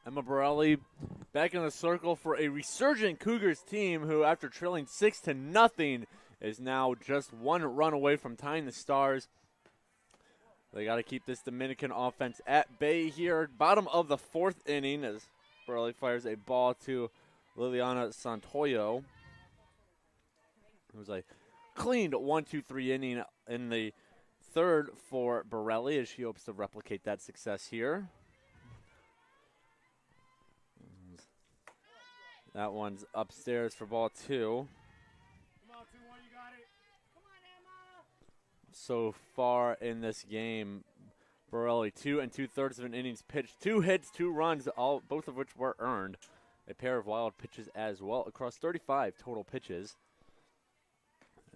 Emma Borelli back in the circle for a resurgent Cougars team who, after trailing 6-0, is now just 1 run away from tying the Stars. They got to keep this Dominican offense at bay here. Bottom of the 4th inning as Borelli fires a ball to Liliana Santoyo. It was a cleaned 1-2-3 inning in the 3rd for Borelli as she hopes to replicate that success here. That one's upstairs for ball 2. Come on, 2-1, you got it. Come on, Emma. So far in this game, Borelli, 2 2/3 of an innings pitched. 2 hits, 2 runs, both of which were earned. A pair of wild pitches as well across 35 total pitches.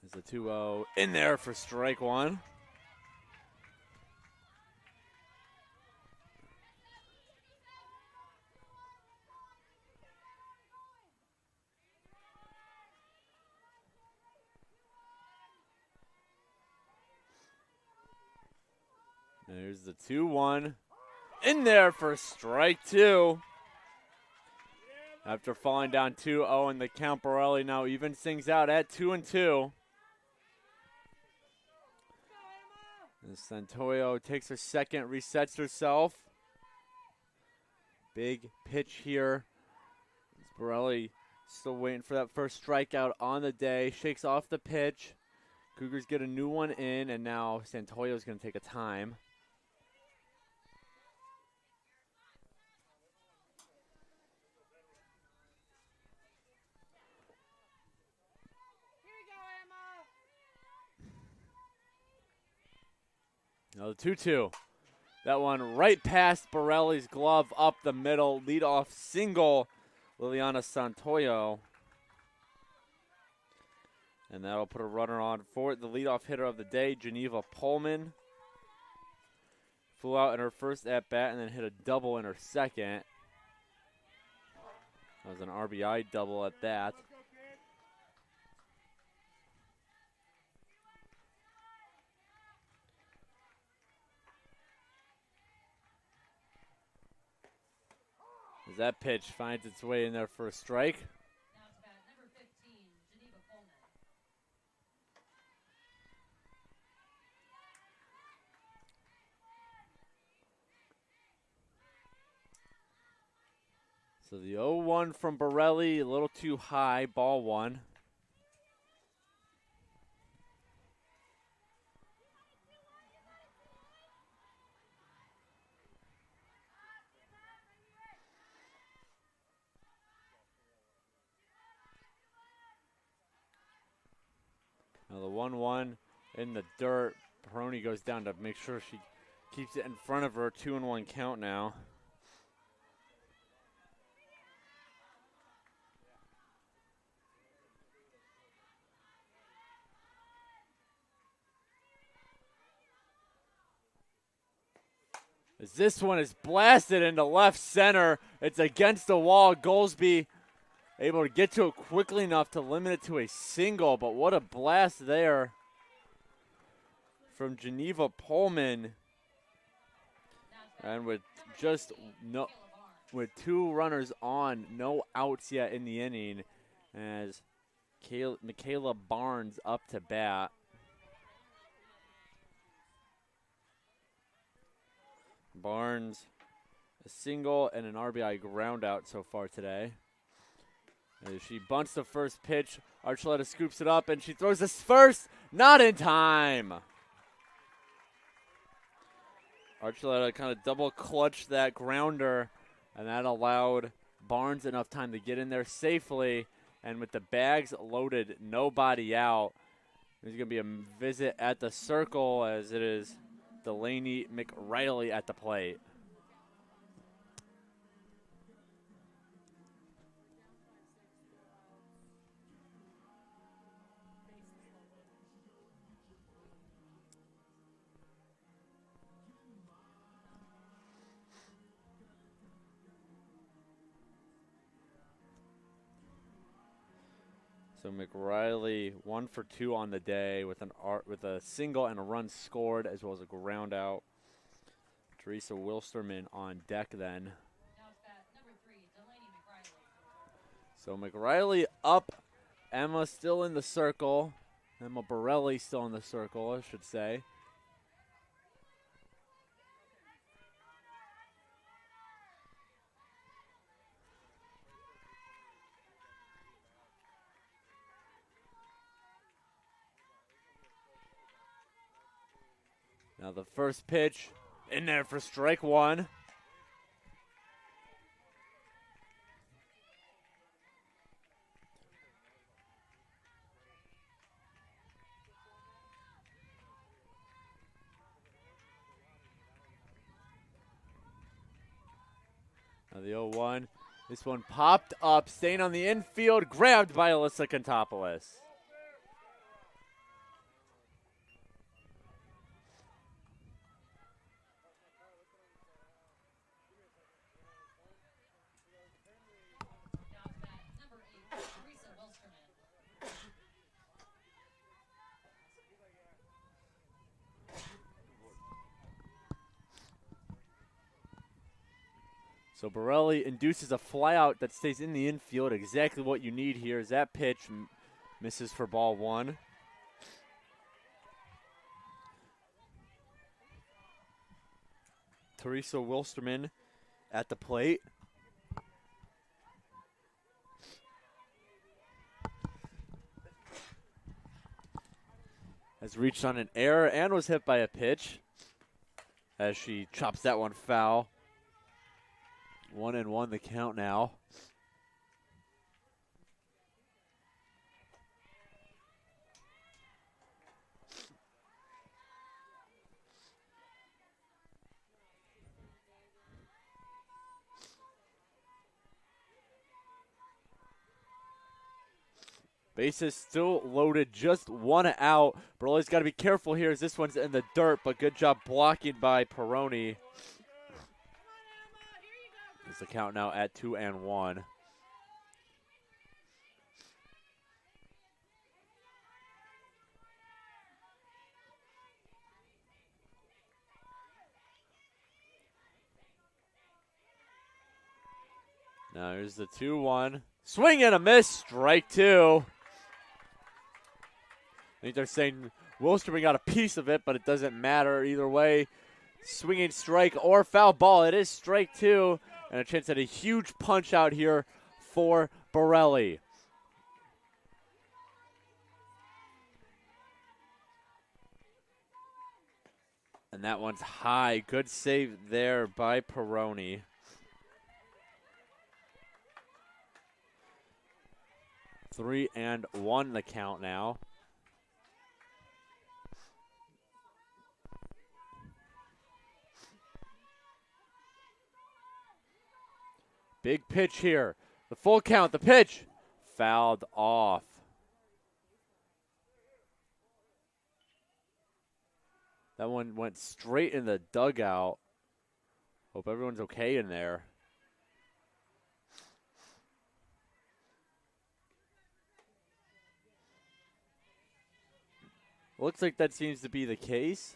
There's a 2-0 in there for strike one. There's the 2-1 in there for strike two. After falling down 2-0 in the count, Borelli now evens things out at 2-2. And Santoyo takes her second, resets herself. Big pitch here. Borelli still waiting for that first strikeout on the day. Shakes off the pitch. Cougars get a new one in, and now Santoyo's going to take a time. Now the 2-2. That one right past Borelli's glove up the middle. Leadoff single, Liliana Santoyo. And that'll put a runner on for the leadoff hitter of the day, Geneva Pullman. Flew out in her first at-bat and then hit a double in her second. That was an RBI double at that. As that pitch finds its way in there for a strike. Now to bat number 15, Geneva Pullman. So the 0-1 from Borelli, a little too high, ball one. Now the 1-1 in the dirt. Peroni goes down to make sure she keeps it in front of her. 2-1 count now. As this one is blasted into left center. It's against the wall. Goldsby able to get to it quickly enough to limit it to a single, but what a blast there from Geneva Pullman. And with just with 2 runners on, no outs yet in the inning, as Michaela Barnes up to bat. Barnes, a single and an RBI ground out so far today. As she bunts the first pitch, Archuleta scoops it up, and she throws this first, not in time. Archuleta kind of double clutched that grounder, and that allowed Barnes enough time to get in there safely. And with the bags loaded, nobody out, there's going to be a visit at the circle, as it is Delaney McRiley at the plate. So McRiley 1 for 2 on the day with a single and a run scored, as well as a ground out. Teresa Wilsterman on deck then. Now to bat number 3, Delaney McRiley. So McRiley up, Emma still in the circle. Emma Borelli still in the circle, I should say. Now the first pitch in there for strike one. The 0-1. This one popped up, staying on the infield, grabbed by Alyssa Contopoulos. Now at bat, number 8, Teresa Wilsterman. So Borelli induces a flyout that stays in the infield. Exactly what you need here is that pitch misses for ball 1. Teresa Wilsterman at the plate. Has reached on an error and was hit by a pitch as she chops that one foul. 1-1 the count now. Bases still loaded, just 1 out. Borelli's got to be careful here as this one's in the dirt, but good job blocking by Peroni. It's the count now at 2-1. Now here's the 2-1. Swing and a miss, strike 2. I think they're saying Wilsterman got a piece of it, but it doesn't matter either way. Swinging strike or foul ball. It is strike 2, and a chance at a huge punch out here for Borelli. And that one's high. Good save there by Peroni. Three and 1 the count now. Big pitch here. The full count, the pitch. Fouled off. That one went straight in the dugout. Hope everyone's okay in there. Looks like that seems to be the case.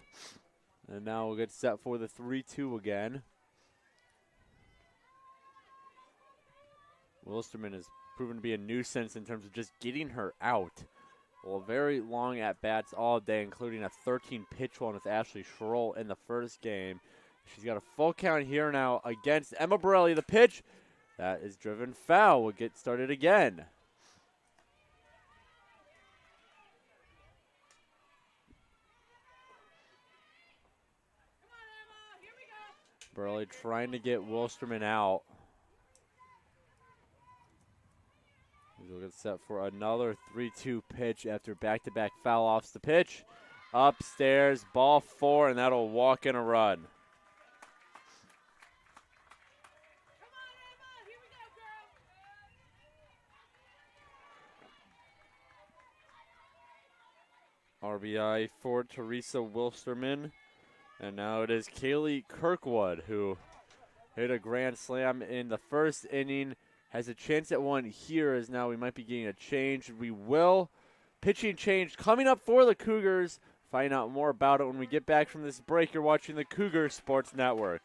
And now we'll get set for the 3-2 again. Wilsterman has proven to be a nuisance in terms of just getting her out. Well, very long at-bats all day, including a 13-pitch one with Ashley Schroll in the first game. She's got a full count here now against Emma Borelli. The pitch, that is driven foul. We'll get started again. Borelli trying to get Wilsterman out. We'll get set for another 3-2 pitch after back-to-back foul-offs. The pitch, upstairs, ball 4, and that'll walk in a run. RBI for Teresa Wilsterman. And now it is Kaylee Kirkwood, who hit a grand slam in the first inning. Has a chance at one here, as now we might be getting a change. We will. Pitching change coming up for the Cougars. Find out more about it when we get back from this break. You're watching the Cougar Sports Network.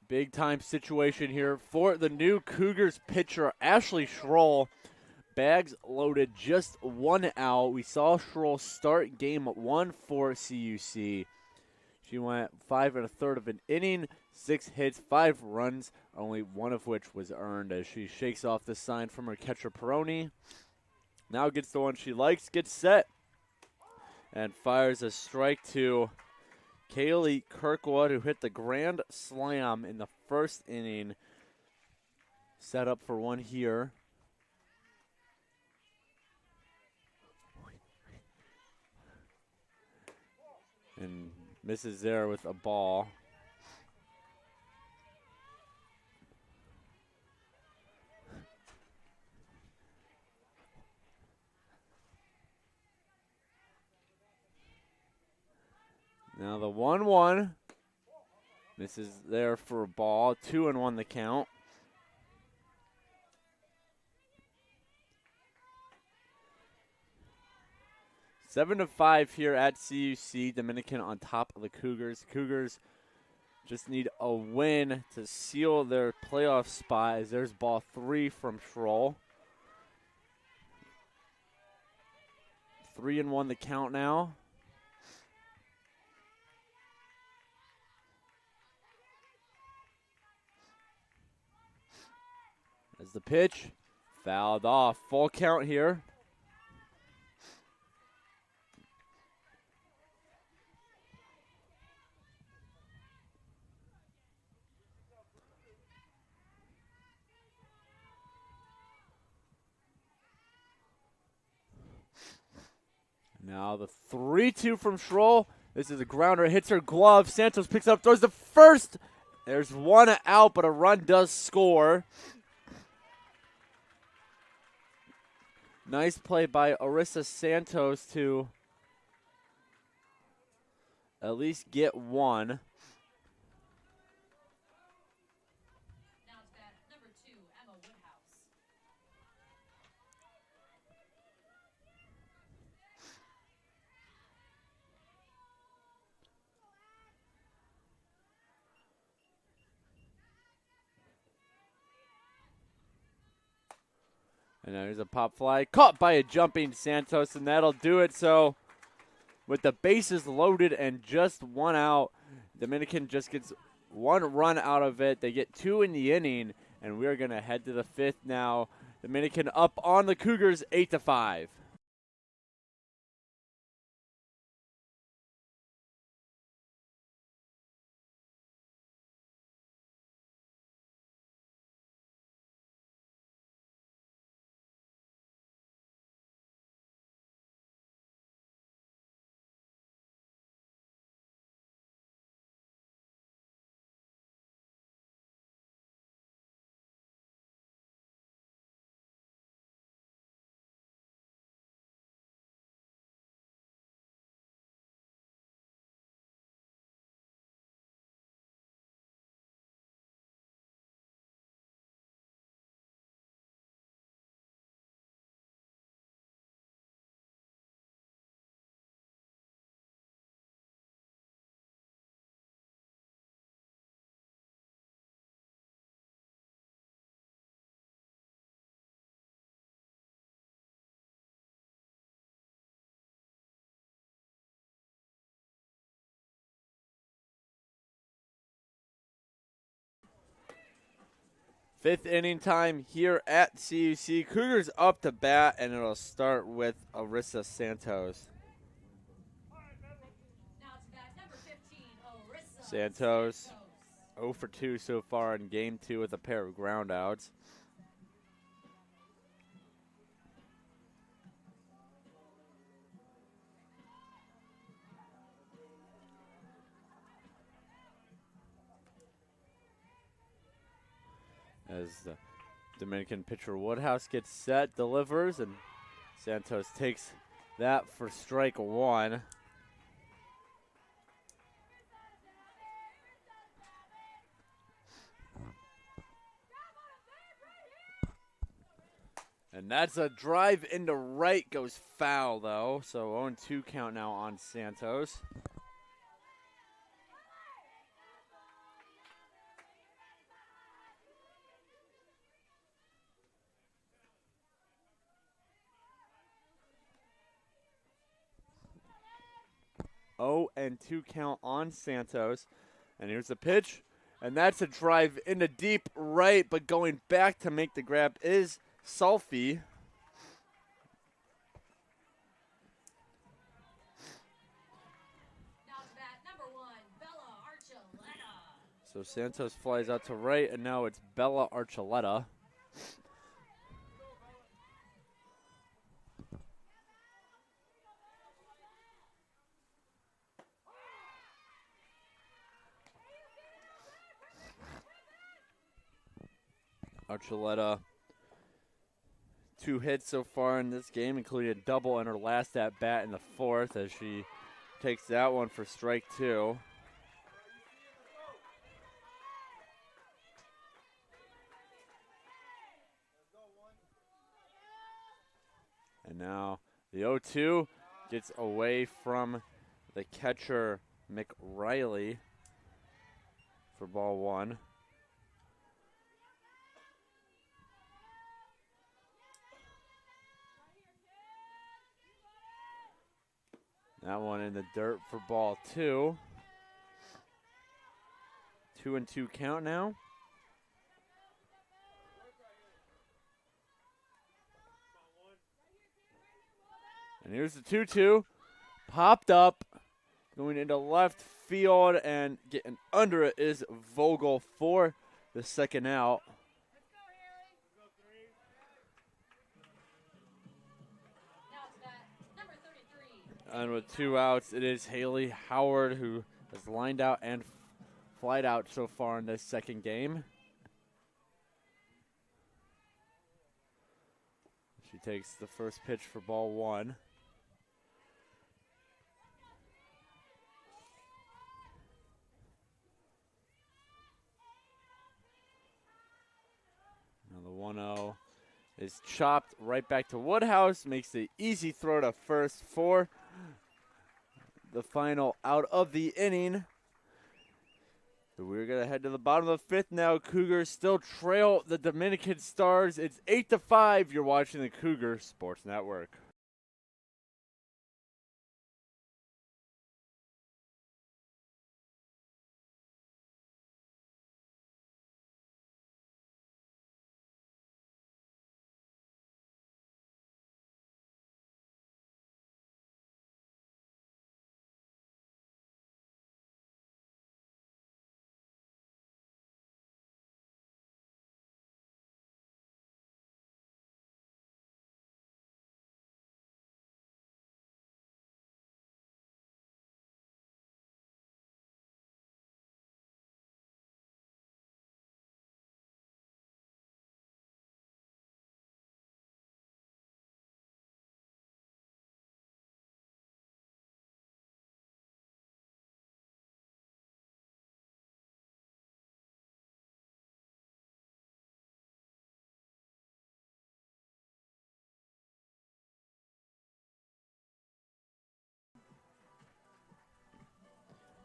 Big time situation here for the new Cougars pitcher, Ashley Schroll. Bags loaded, just 1 out. We saw Schroll start game 1 for CUC. She went 5 1/3 of an inning, 6 hits, 5 runs, only 1 of which was earned as she shakes off the sign from her catcher Peroni. Now gets the one she likes, gets set, and fires a strike to Kaylee Kirkwood, who hit the grand slam in the first inning. Set up for one here. And misses there with a ball. Now the 1-1. Misses there for a ball. 2-1 the count. Seven to 5 here at CUC. Dominican on top of the Cougars. Cougars just need a win to seal their playoff spot as there's ball 3 from Schroll. 3-1 the count now. As the pitch fouled off. Full count here. Now the 3-2 from Schroll. This is a grounder. Hits her glove. Santos picks up, throws the first. There's 1 out, but a run does score. Nice play by Arissa Santos to at least get 1. Now it's bat number 2, Emma Woodhouse. And now here's a pop fly. Caught by a jumping Santos, and that'll do it. So with the bases loaded and just 1 out, Dominican just gets 1 run out of it. They get 2 in the inning, and we are going to head to the 5th now. Dominican up on the Cougars 8-5. Fifth inning time here at CUC. Cougars up to bat, and it'll start with Arissa Santos. Now it's bat number 15, Arissa Santos 0 for 2 so far in game 2 with a pair of groundouts. As the Dominican pitcher Woodhouse gets set, delivers, and Santos takes that for strike 1. And that's a drive into right, goes foul though. So 0-2 count now on Santos. 0-2 count on Santos. And here's the pitch. And that's a drive into deep right, but going back to make the grab is Sulfi. Now to bat, number 1, Bella Archuleta. So Santos flies out to right, and now it's Bella Archuleta. Archuleta, 2 hits so far in this game, including a double in her last at bat in the 4th, as she takes that one for strike 2. And now the 0-2 gets away from the catcher, McRiley, for ball 1. That one in the dirt for ball 2. 2-2 count now. And here's the 2-2. Popped up. Going into left field and getting under it is Vogel for the second out. And with 2 outs, it is Haley Howard who has lined out and flied out so far in this second game. She takes the first pitch for ball 1. Now the 1-0 is chopped right back to Woodhouse. Makes the easy throw to first for the final out of the inning. So we're going to head to the bottom of the 5th now. Cougars still trail the Dominican Stars. It's 8-5. You're watching the Cougar Sports Network.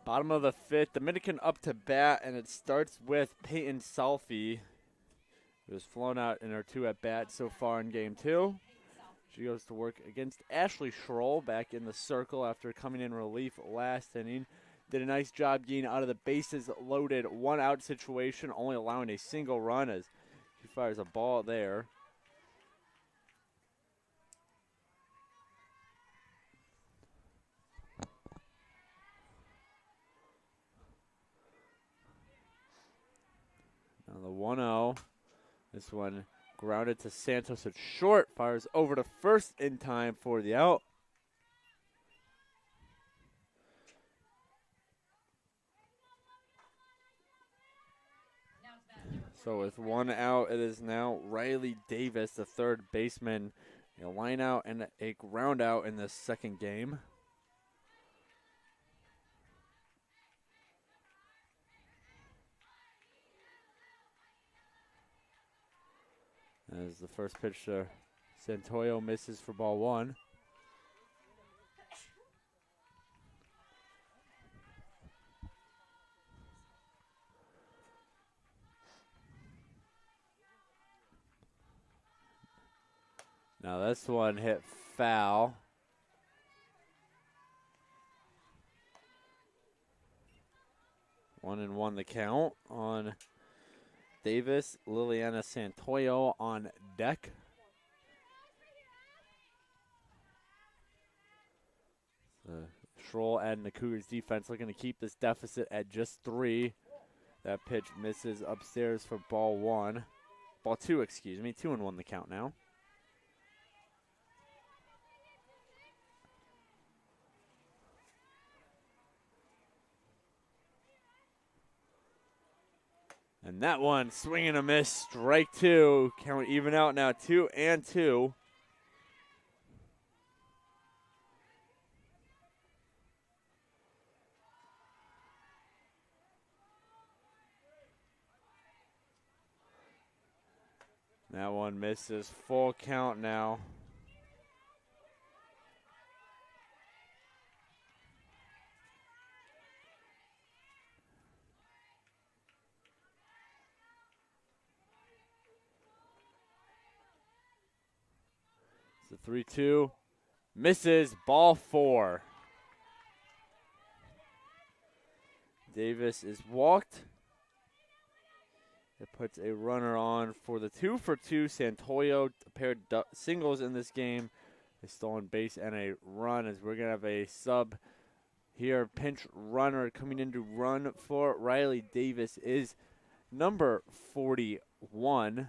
Bottom of the 5th, Dominican up to bat, and it starts with Peyton Salfi, who has flown out in her 2 at-bats so far in game 2. She goes to work against Ashley Schroll back in the circle after coming in relief last inning. Did a nice job getting out of the bases loaded 1-out situation, only allowing a single run as she fires a ball there. Now the 1-0, this one grounded to Santos at short, fires over to first in time for the out. So with 1 out, it is now Riley Davis, the third baseman, a line out and a ground out in this second game. As the first pitch to Santoyo misses for ball 1. Now this one hit foul. 1-1 the count on Davis. Liliana Santoyo on deck. Schroll and the Cougars defense looking to keep this deficit at just 3. That pitch misses upstairs for ball 1. Ball 2, excuse me. 2-1 the count now. And that one, swing and a miss, strike 2. Count even out now, 2-2. That one misses, full count now. It's a 3-2. Misses, ball 4. Davis is walked. It puts a runner on for the 2-for-2. Santoyo, a pair of singles in this game. A stolen base and a run as we're going to have a sub here. Pinch runner coming in to run for Riley Davis is number 41. Now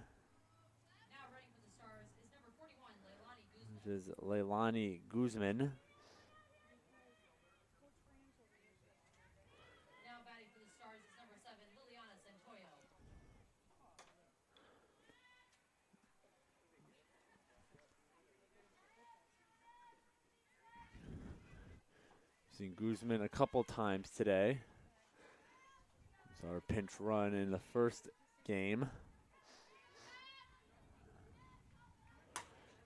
running for the Stars is number 41, Leilani Guzman. Which is Leilani Guzman. Now batting for the Stars is number 7, Liliana Santoyo. Seen Guzman a couple times today. It's our pinch run in the first game.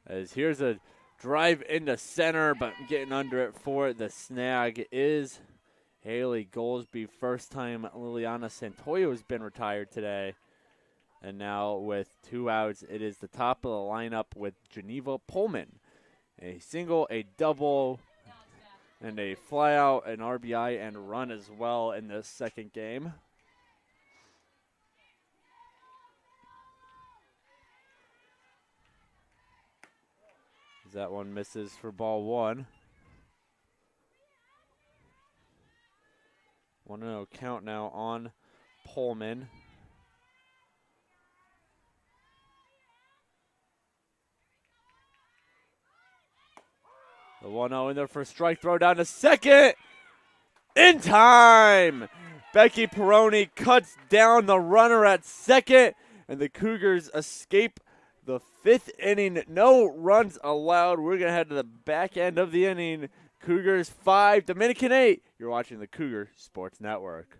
As here's a drive into center, but getting under it for the snag is Haley Goldsby. First time Liliana Santoyo has been retired today. And now with 2 outs, it is the top of the lineup with Geneva Pullman. A single, a double, and a fly out, an RBI, and run as well in this second game. That one misses for ball 1. 1-0 count now on Pullman. The 1-0 in there for a strike, throw down to second. In time! Becky Peroni cuts down the runner at second, and the Cougars escape the 5th inning. No runs allowed. We're going to head to the back end of the inning. Cougars 5, Dominican 8. You're watching the Cougar Sports Network.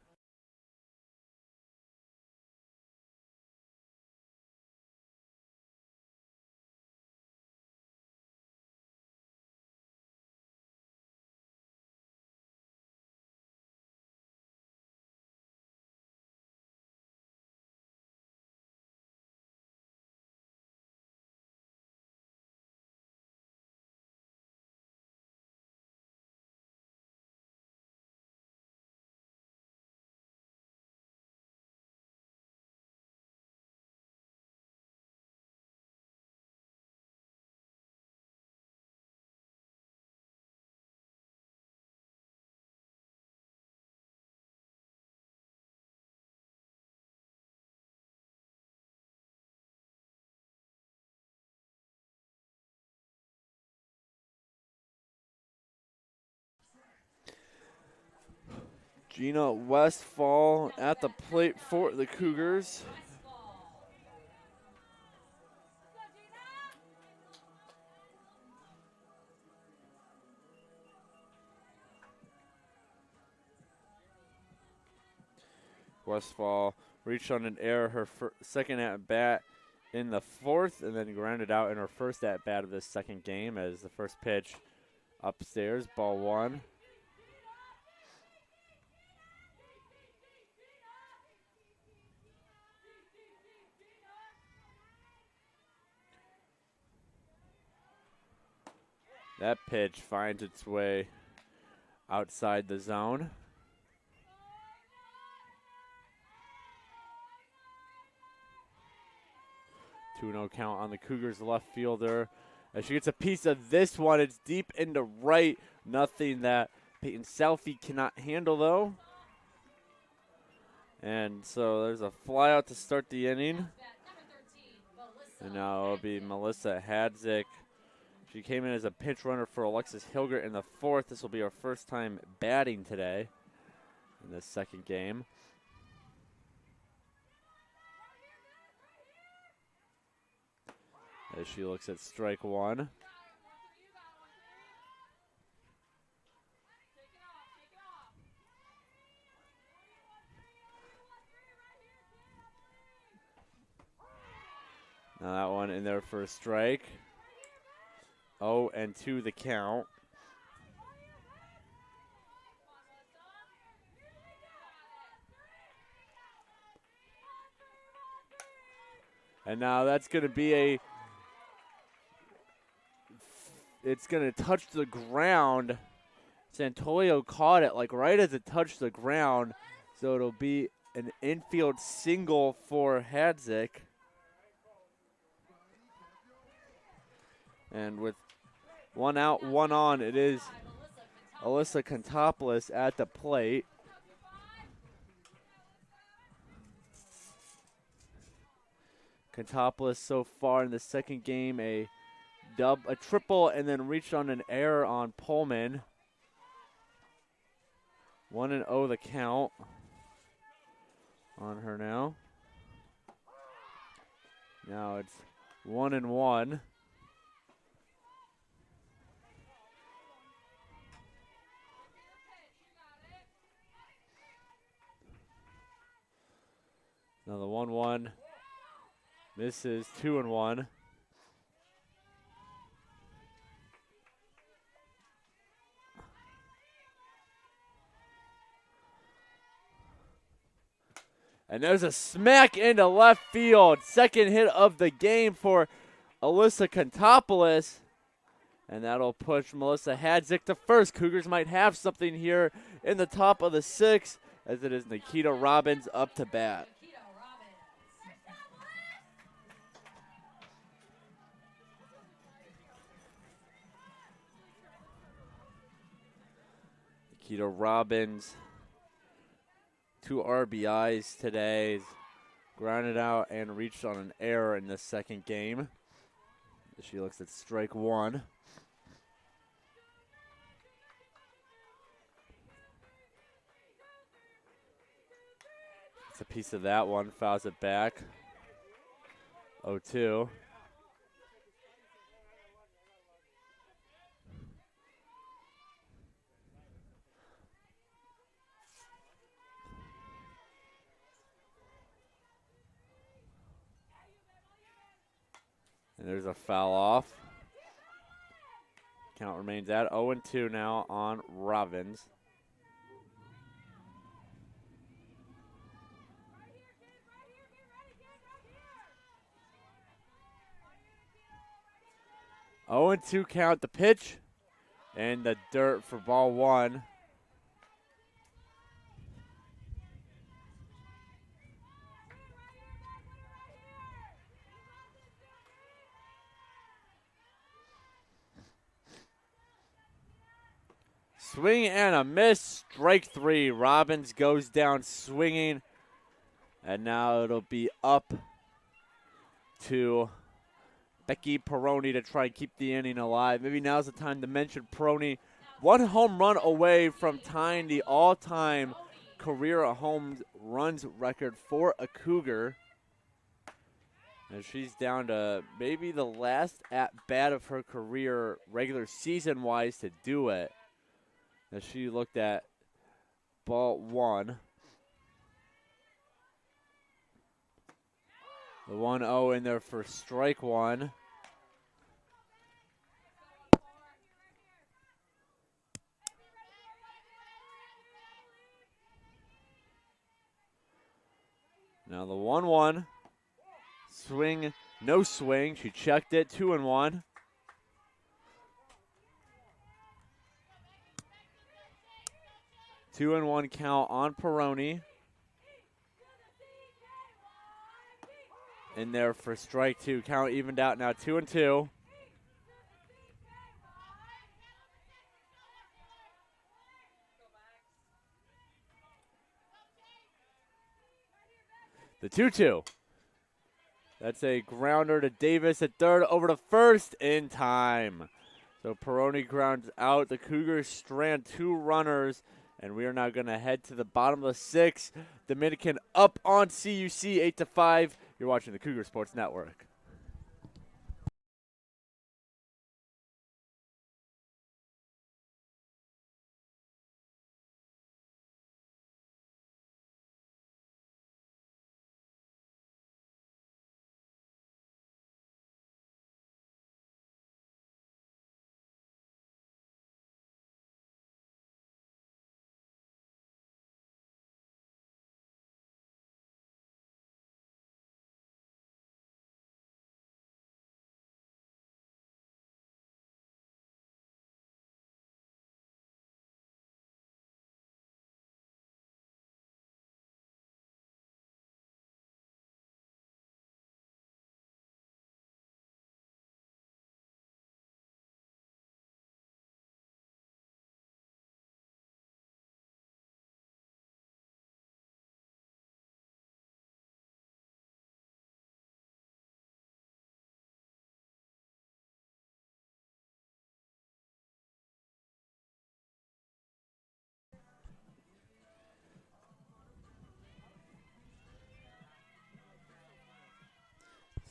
Gina Westfall at the plate for the Cougars. Westfall reached on an error her second at bat in the 4th, and then grounded out in her first at bat of this second game as the first pitch upstairs, ball 1. That pitch finds its way outside the zone. 2-0 count on the Cougars left fielder. As she gets a piece of this one, it's deep into right. Nothing that Peyton Selfie cannot handle, though. And so there's a fly out to start the inning. And now it'll be Melissa Hadzik. She came in as a pinch runner for Alexis Hilgert in the fourth. This will be her first time batting today in this second game. As she looks at strike one. Now that one in there for a strike. 0-2 the count. And now that's going to be it's going to touch the ground. Santolio caught it like right as it touched the ground. So it'll be an infield single for Hadzik. And with one out, one on, it is Alyssa Contopoulos at the plate. Contopoulos so far in the second game, a triple, and then reached on an error on Pullman. 1-0 the count on her now. Now it's 1-1. Now the 1-1 misses. 2-1. And there's a smack into left field. Second hit of the game for Alyssa Contopoulos. And that'll push Melissa Hadzik to first. Cougars might have something here in the top of the sixth, as it is Nikita Robbins up to bat. Nikita Robbins, 2 RBIs today. Grounded out and reached on an error in the second game. She looks at strike one. It's a piece of that one. Fouls it back. 0-2. And there's a foul off. Count remains at 0-2 now on Robbins. Oh, 0-2 count, the pitch and the dirt for ball one. Swing and a miss, strike three. Robbins goes down swinging, and now it'll be up to Becky Peroni to try and keep the inning alive. Maybe now's the time to mention Peroni. 1 home run away from tying the all-time career home runs record for a Cougar. And she's down to maybe the last at-bat of her career regular season-wise to do it. As she looked at ball one. The 1-0 in there for strike one. Now the 1-1. Swing, no swing. She checked it, 2-1. 2-1 count on Peroni. in there for strike two. Count evened out now, 2-2. The 2-2. That's a grounder to Davis at third, over to first in time. So Peroni grounds out. The Cougars strand 2 runners, and we are now going to head to the bottom of the 6th. Dominican up on CUC 8-5. You're watching the Cougar Sports Network.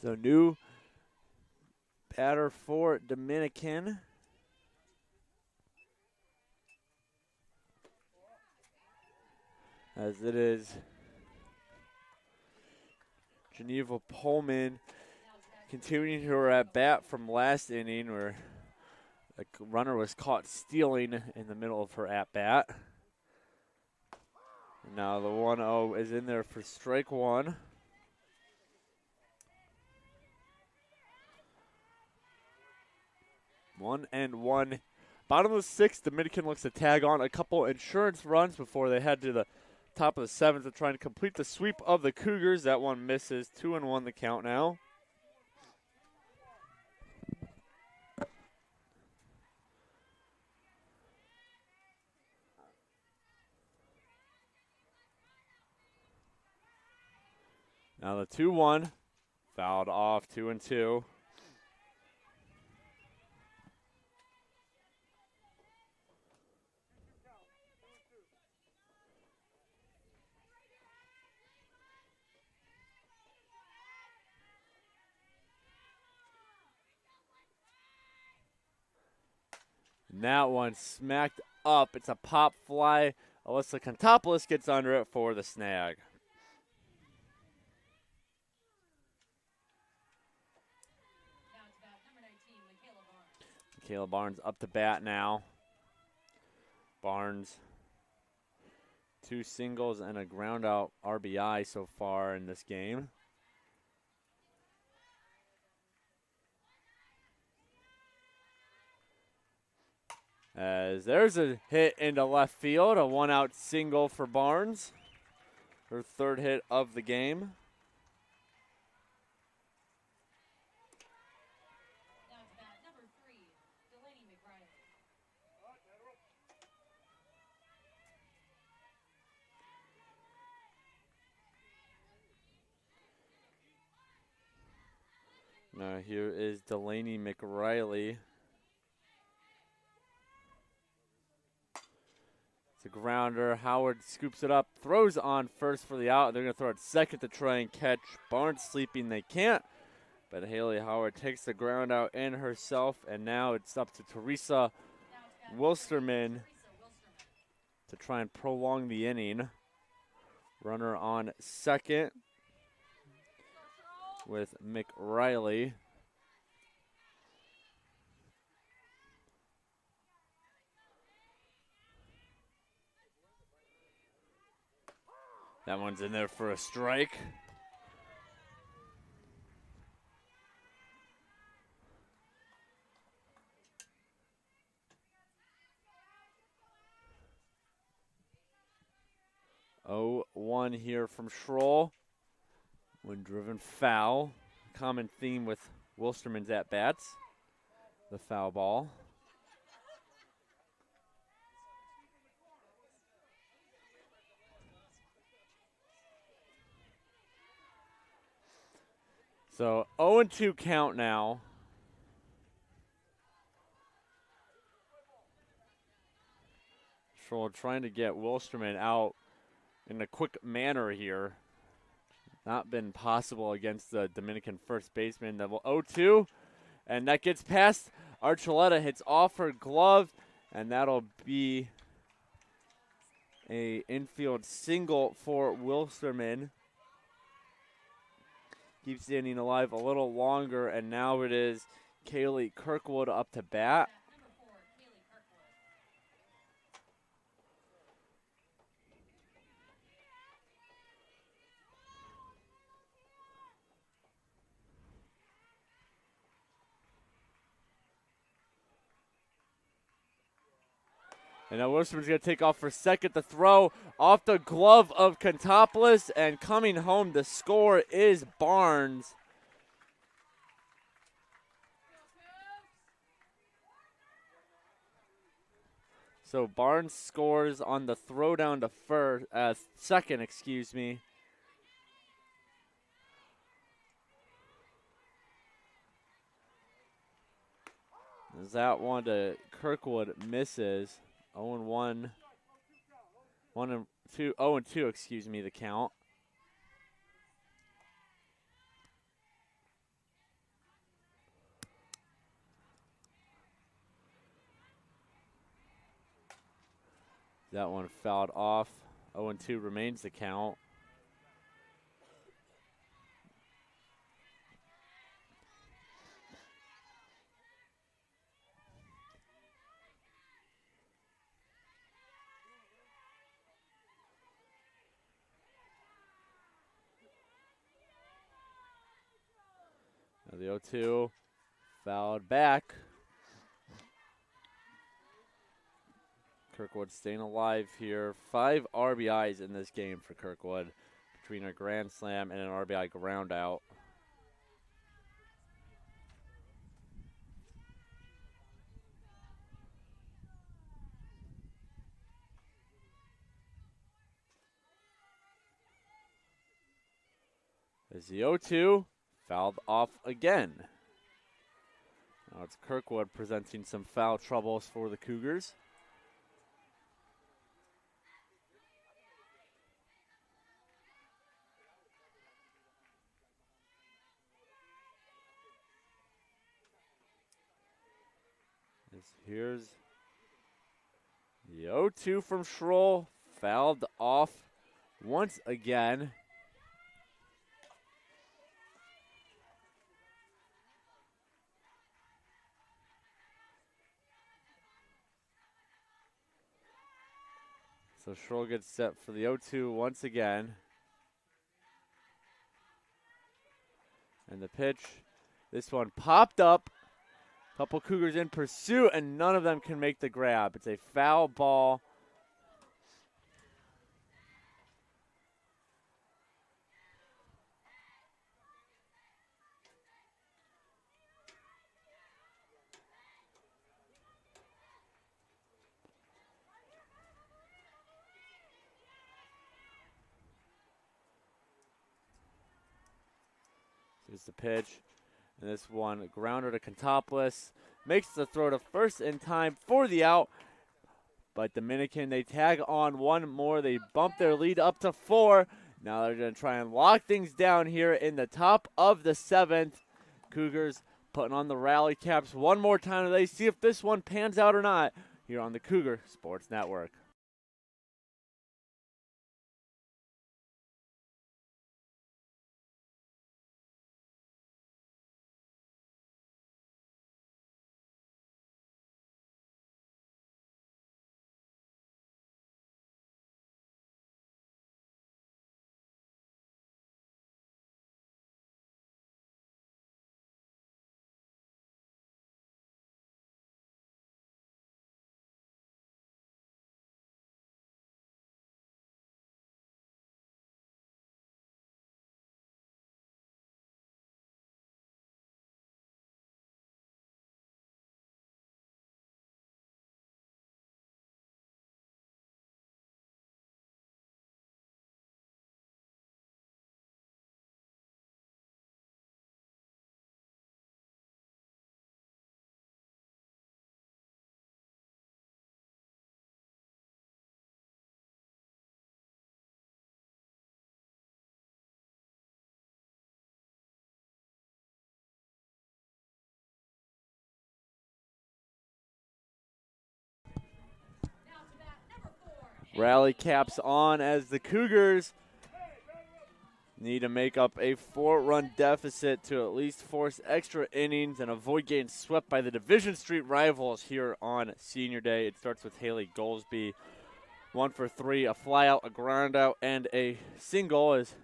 So new batter for Dominican. As it is Geneva Pullman continuing her at bat from last inning, where the runner was caught stealing in the middle of her at bat. Now the 1-0 is in there for strike one. One and one. Bottom of the 6th, Dominican looks to tag on a couple insurance runs before they head to the top of the 7th to try and complete the sweep of the Cougars. That one misses. 2-1 the count now. Now the 2-1, fouled off, 2-2. And that one smacked up. It's a pop fly. Alyssa Contopoulos gets under it for the snag. Michaela Barnes up to bat now. Barnes, 2 singles and a ground out RBI so far in this game. As there's a hit into left field, a 1-out single for Barnes. Her 3rd hit of the game. Now here is Delaney McRiley. It's a grounder. Howard scoops it up, throws on first for the out. They're going to throw it second to try and catch Barnes sleeping. They can't, but Haley Howard takes the ground out in herself, and now it's up to Teresa Wilsterman to try and prolong the inning. Runner on second with McRiley. That one's in there for a strike. Oh, 1 here from Schroll. When driven foul, common theme with Wilstermann's at-bats, the foul ball. So 0-2 count now. Schroll trying to get Wilstermann out in a quick manner here. Not been possible against the Dominican first baseman. Level 0-2, and that gets past Archuleta, hits off her glove, and that'll be a infield single for Wilstermann. Keeps the inning alive a little longer, and now it is Kaylee Kirkwood up to bat. Number 4, Kaylee Kirkwood. And now Wilson's going to take off for second. The throw off the glove of Contopoulos, and coming home the score is Barnes. So Barnes scores on the throw down to second, excuse me. As that one to Kirkwood misses. 0-1. 1-2, 0-2, excuse me, the count. That one fouled off. 0-2 remains the count. Now the 0-2 fouled back. Kirkwood staying alive here. 5 RBIs in this game for Kirkwood between a grand slam and an RBI ground out. As the 0-2 fouled off again. Now it's Kirkwood presenting some foul troubles for the Cougars. Here's the 0-2 from Schroll, fouled off once again. So Schroll gets set for the 0-2 once again. And the pitch, this one popped up. Couple Cougars in pursuit, and none of them can make the grab. It's a foul ball. Here's the pitch. And this one, grounder to Contopoulos, makes the throw to first in time for the out. But Dominican, they tag on one more. They bump their lead up to 4. Now they're going to try and lock things down here in the top of the 7th. Cougars putting on the rally caps one more time today. See if this one pans out or not here on the Cougar Sports Network. Rally caps on as the Cougars need to make up a 4-run deficit to at least force extra innings and avoid getting swept by the Division Street rivals here on Senior Day. It starts with Haley Goldsby. 1 for 3, a fly out, a ground out, and a single as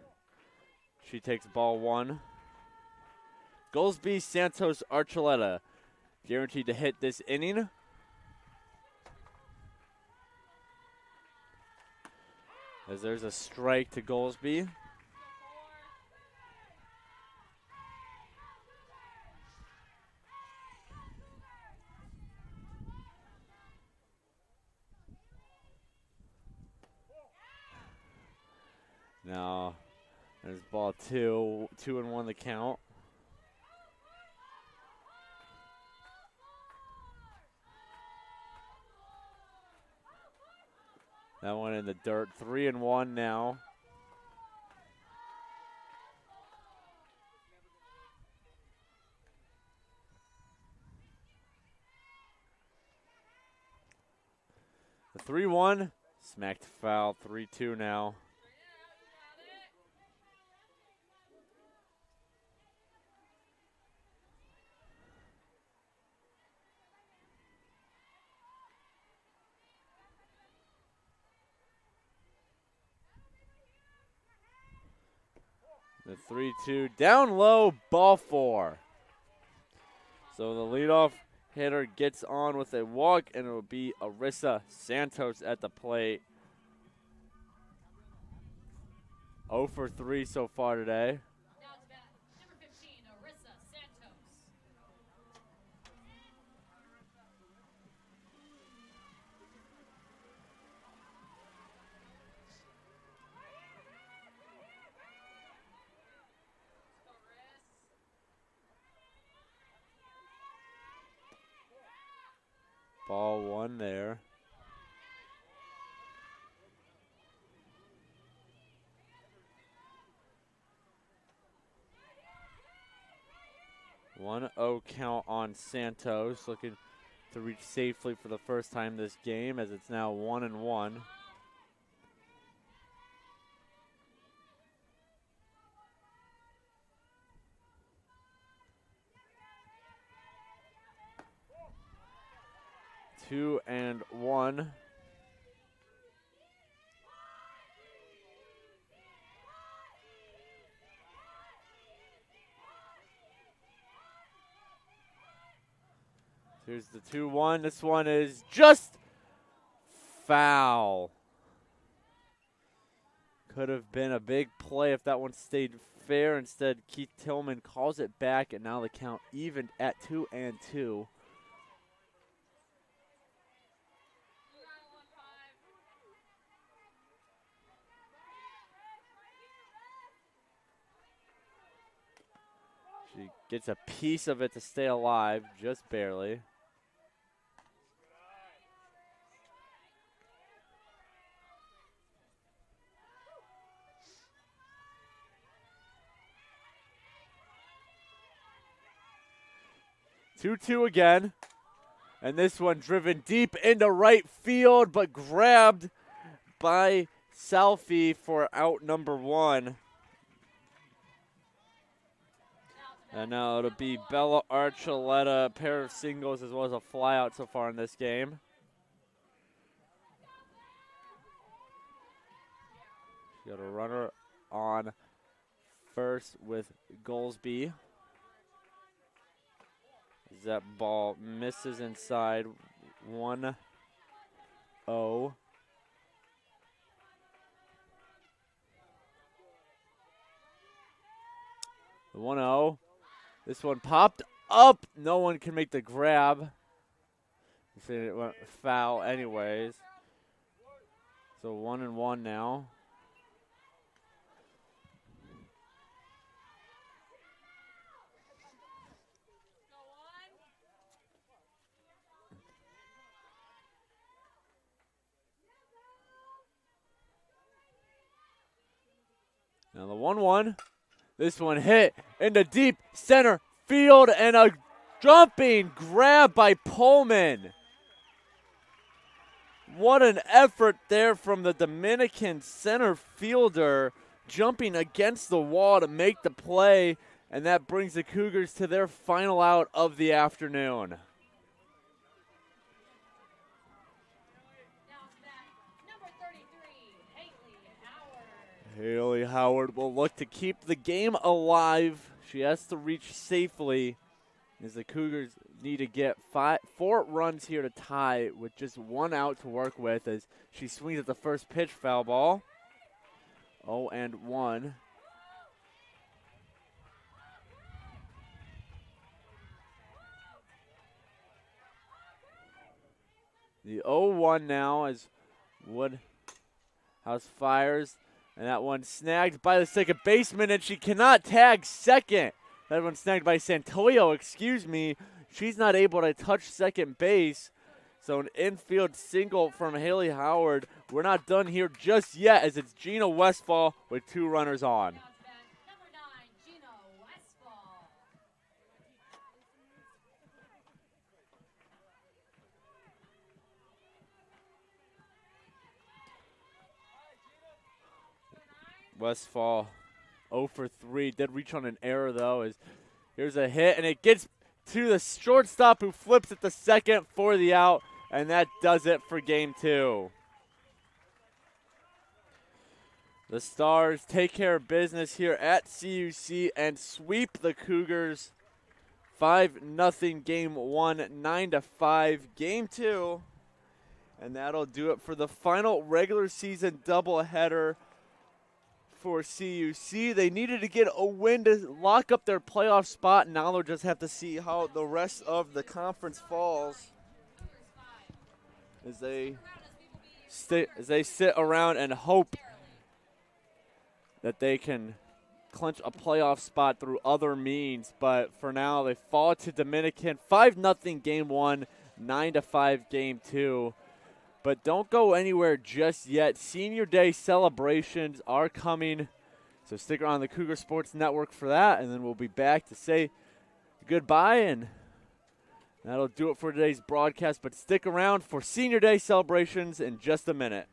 she takes ball 1. Goldsby, Santos, Archuleta guaranteed to hit this inning. As there's a strike to Goldsby. Now, there's ball 2, 2-1 the count. That one in the dirt, 3-1 now. The 3-1, smacked foul, 3-2 now. The 3-2, down low, ball 4. So the leadoff hitter gets on with a walk, and it will be Arissa Santos at the plate. 0 for 3 so far today. Now to bat, number 15, Arissa Santos. Ball 1 there. One 0 count on Santos, looking to reach safely for the first time this game, as it's now 1-1. Two and 1. Here's the 2-1. This one is just foul. Could have been a big play if that one stayed fair. Instead, Keith Tillman calls it back, and now the count evened at 2-2. She gets a piece of it to stay alive, just barely. Two again. And this one driven deep into right field, but grabbed by Salfi for out number 1. And now it'll be Bella Archuleta, a pair of singles as well as a flyout so far in this game. She got a runner on first with Goldsby. That ball misses inside. 1-0. The 1-0. This one popped up. No one can make the grab. It went foul anyways. So 1-1 now. Now the 1-1. This one hit into deep center field, and a jumping grab by Pullman. What an effort there from the Dominican center fielder, jumping against the wall to make the play, and that brings the Cougars to their final out of the afternoon. Now it's back, number 33, Haley Howard. Haley Howard will look to keep the game alive. She has to reach safely as the Cougars need to get 4 runs here to tie with just 1 out to work with as she swings at the first pitch, foul ball. 0-1. The 0-1 now as Woodhouse fires, and that one snagged by the second baseman, and she cannot tag second. That one snagged by Santoyo, excuse me. She's not able to touch second base. So an infield single from Haley Howard. We're not done here just yet as it's Gina Westfall with 2 runners on. Now it's back, number 9, Gino Westfall. Westfall 0 for 3. Did reach on an error though. As here's a hit and it gets to the shortstop who flips it to second for the out, and that does it for game 2. The Stars take care of business here at CUC and sweep the Cougars 5-0 game 1, 9-5 game 2. And that'll do it for the final regular season doubleheader for CUC. They needed to get a win to lock up their playoff spot. Now they'll just have to see how the rest of the conference falls as they sit around and hope that they can clinch a playoff spot through other means. But for now, they fall to Dominican 5-0 game 1, 9-5 game 2. But don't go anywhere just yet. Senior Day celebrations are coming. So stick around the Cougar Sports Network for that. And then we'll be back to say goodbye. And that'll do it for today's broadcast. But stick around for Senior Day celebrations in just a minute.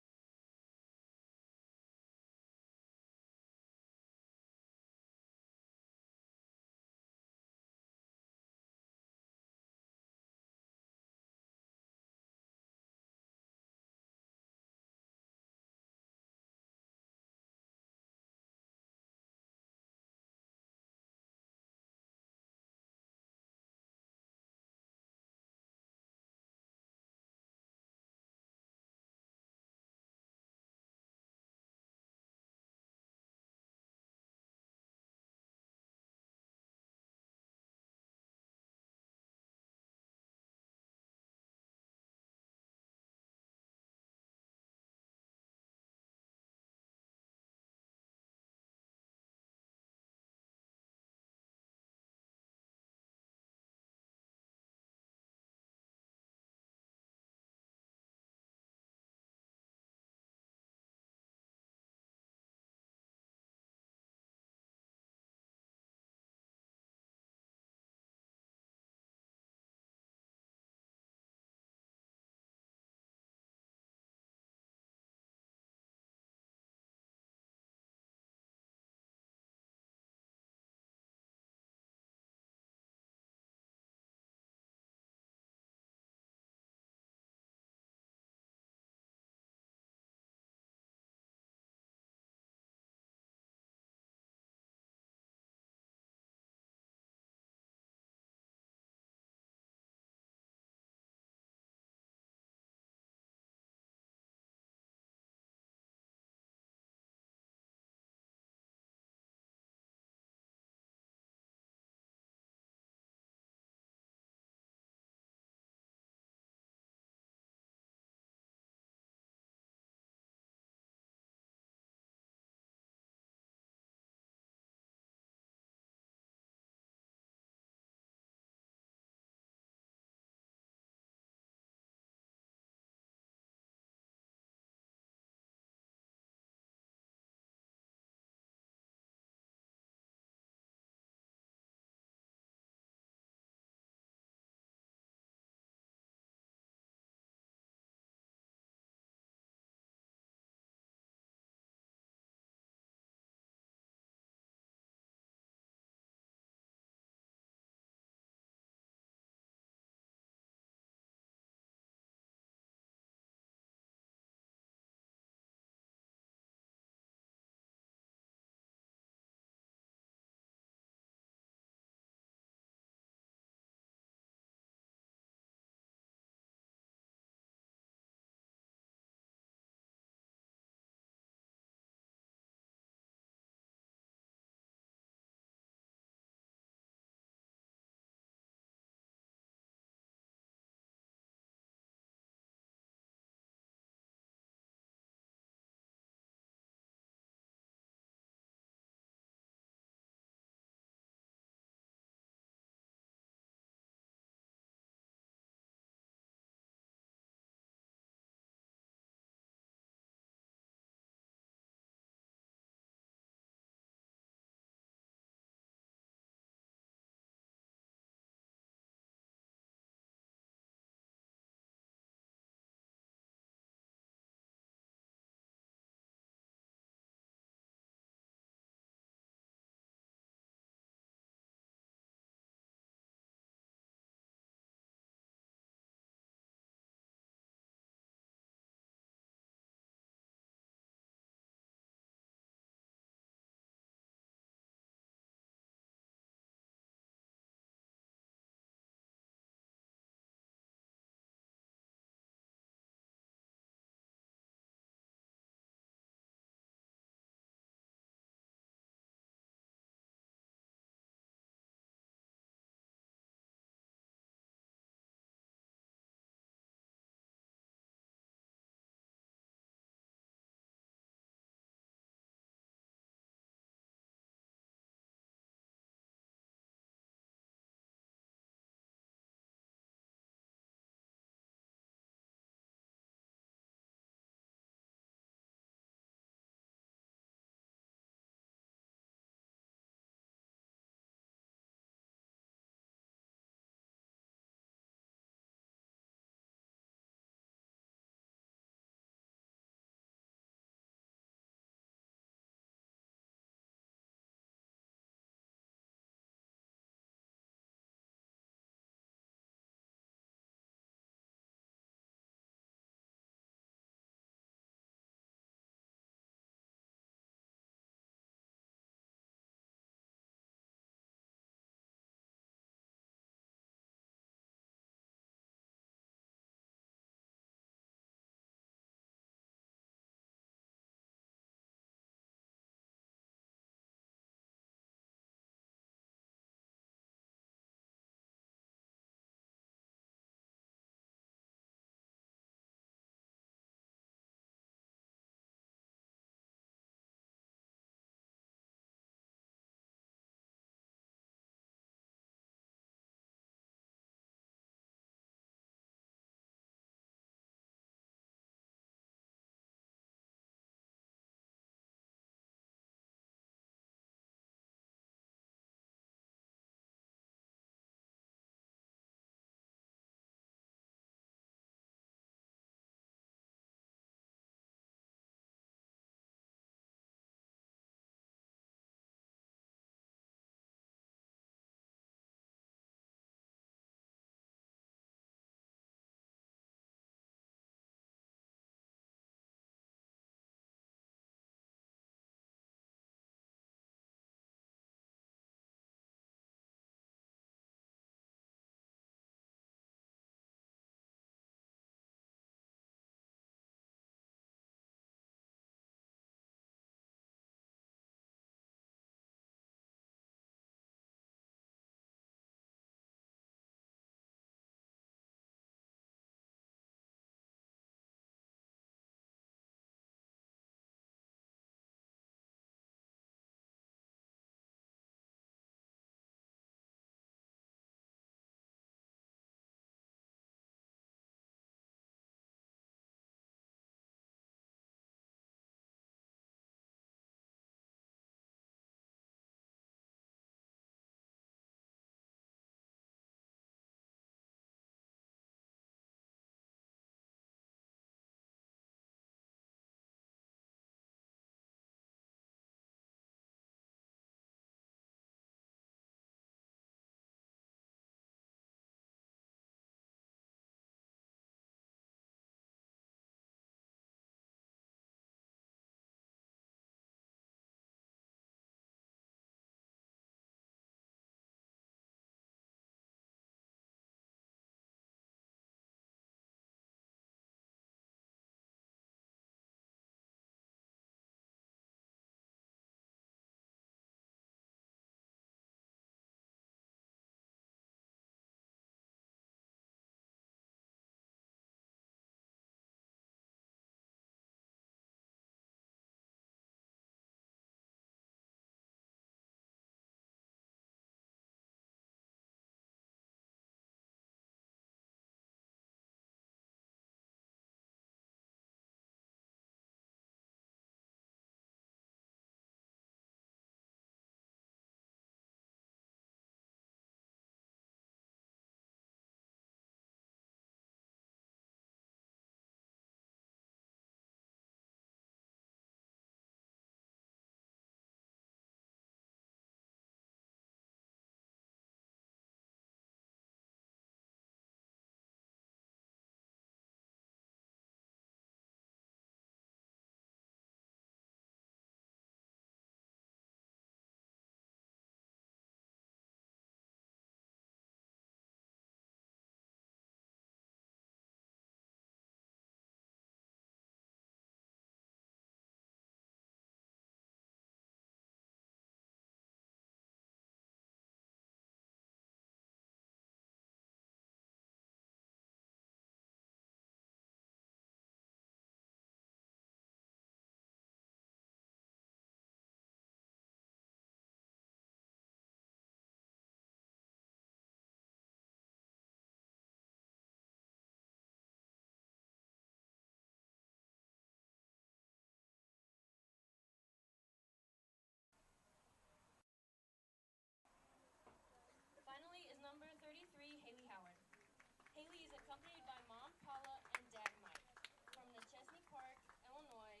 accompanied by Mom Paula and Dad Mike. From the Chesney Park, Illinois,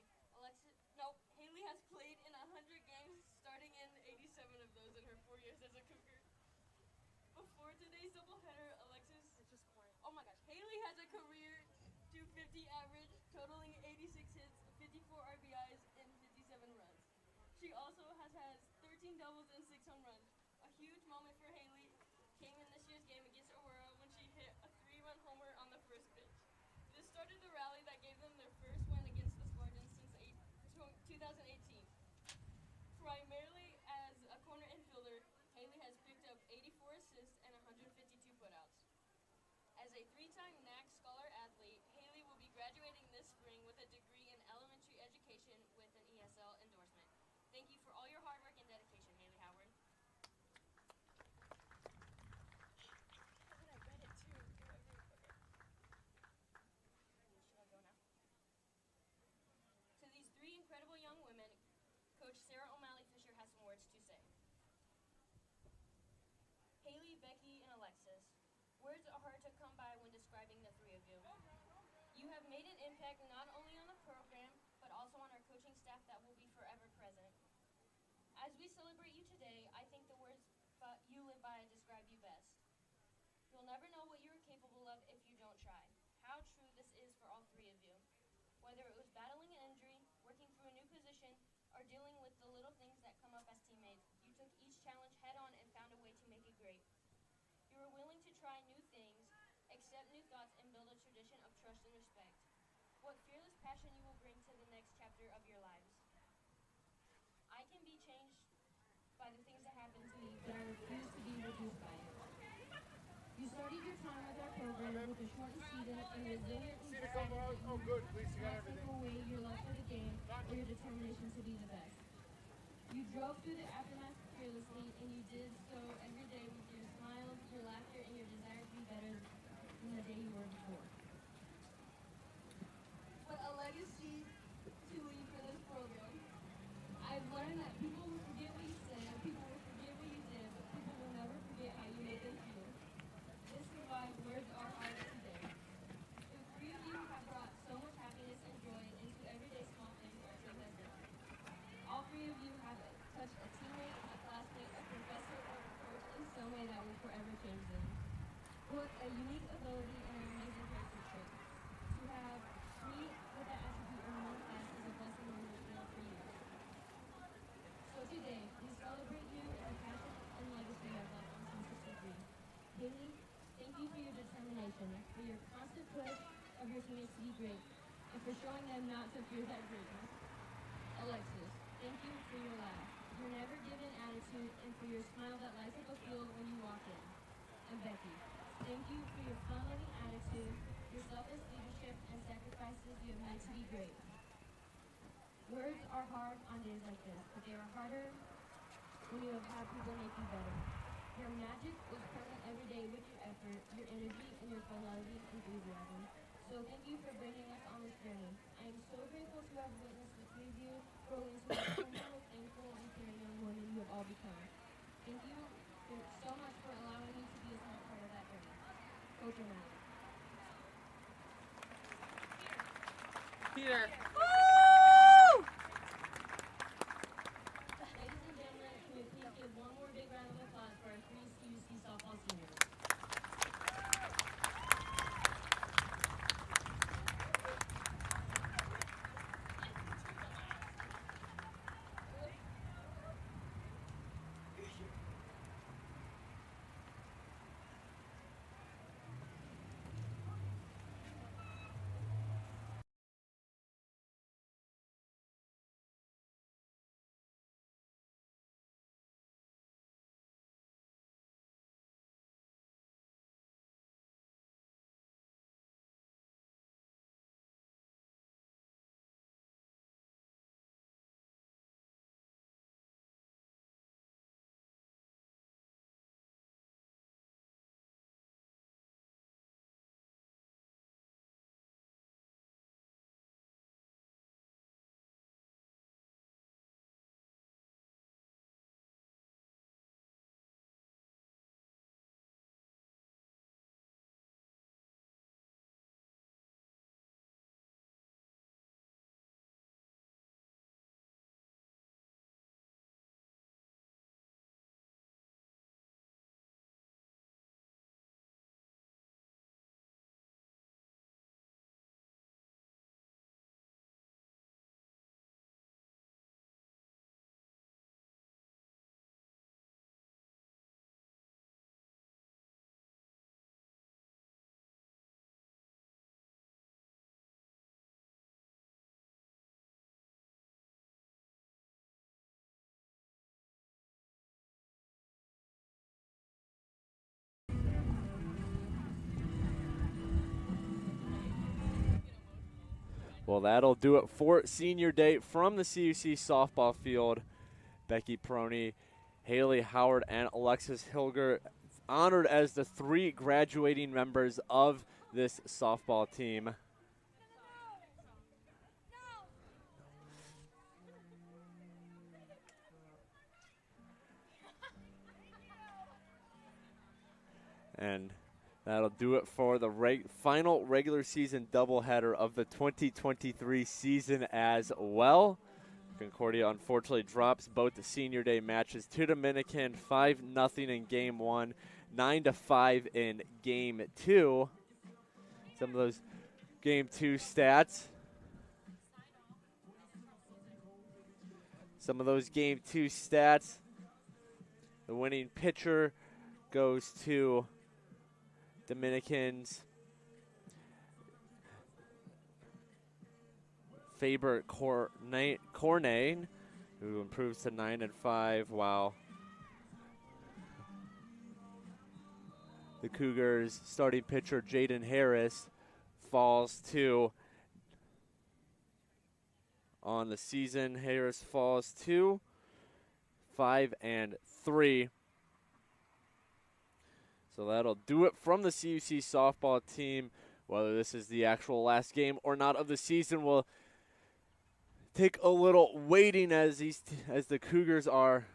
Haley has played in 100 games, starting in 87 of those in her 4 years as a Cougar. Before today's doubleheader, Haley has a career 250 average, totaling 86 hits, 54 RBIs, and 57 runs. She also has 13 doubles and 6 home runs. A huge moment for Haley came in this year's game against Aurora when she hit a 3-run homer on the first pitch. This started the rally that gave them their first win against the Spartans since 2018. Primarily as a corner infielder, Haley has picked up 84 assists and 152 putouts. As a 3-time NAC Scholar athlete, Haley will be graduating this spring with a degree in elementary education with an ESL endorsement. Thank you for all your hard work and dedication, Haley Howard. I read it too. Should I go now? To these 3 incredible young women, Coach Sarah O'Malley Fisher has some words to say. Haley, Becky, and Alexis. Words are hard to come by when describing the 3 of you. You have made an impact not only on the program, but also on our coaching staff that will be forever present. As we celebrate you today, I think the words you live by describe you best. You'll never know what you are capable of if you don't try. How true this is for all 3 of you. Whether it was battling an injury, working through a new position, or dealing with the little things that come up as teammates, you took each challenge head on and found a way to make it great. You were willing to try new things, accept new thoughts, and build a tradition of trust and respect. What fearless passion you will bring to the next chapter of your lives. I can be changed by the things that happen to me, but I refuse to be reduced by it. You started your time with our program with a shortened season and resiliently decided that you good. Please, you got not take everything. away your love for the game or your determination to be the best. You drove through the aftermath fearlessly, and you did so every day with your smiles, your laughter, and your desire to be better than the day you were before. What a legacy to leave for this program. I've learned that people will forget what you said, people will forget what you did, but people will never forget how you made them feel. This is why words are hard today. The 3 of you have brought so much happiness and joy into everyday small things our team has done. All 3 of you have touched a teammate, a classmate, a professor, or a coach in some way that will forever change them. What a unique ability and an amazing character trait. To have 3 with that attribute in one class is a blessing and a thrill for you. So today, we celebrate you and the passion and legacy you have left on Team 63. Haley, thank you for your determination, for your constant push of your teammates to be great, and for showing them not to fear that greatness. Alexis, thank you for your laugh, your never-given attitude, and for your smile that lights up a field when you walk in. And Becky, thank you for your fun-loving attitude, your selfless leadership, and sacrifices you have made to be great. Words are hard on days like this, but they are harder when you have had people make you better. Your magic was present every day with your effort, your energy, and your fun-loving enthusiasm. So thank you for bringing us on this journey. I am so grateful to have witnessed the 3 of you grow into the most thankful and caring young women you have all become. Thank you so much for allowing me to be a small part of that journey. Coach O'Malley. Peter. Well, that'll do it for senior day from the CUC softball field. Becky Peroni, Haley Howard, and Alexis Hilger honored as the 3 graduating members of this softball team. And that'll do it for the final regular season doubleheader of the 2023 season as well. Concordia unfortunately drops both the senior day matches to Dominican, 5-0 in game 1, 9-5 in game 2. Some of those game 2 stats. The winning pitcher goes to Dominicans Faber Cornane, who improves to 9-5, while the Cougars starting pitcher Jaden Harris falls to, on the season, Harris falls to 5-3. So that'll do it from the CUC softball team. Whether this is the actual last game or not of the season will take a little waiting as the Cougars are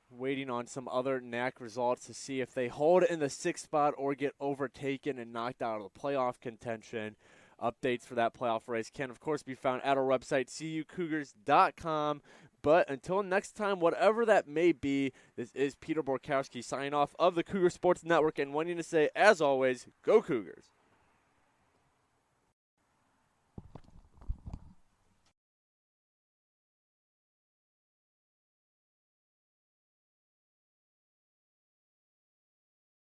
waiting on some other NAC results to see if they hold in the 6th spot or get overtaken and knocked out of the playoff contention. Updates for that playoff race can, of course, be found at our website, cucougars.com. But until next time, whatever that may be, this is Peter Borkowski signing off of the Cougar Sports Network and wanting to say, as always, go Cougars.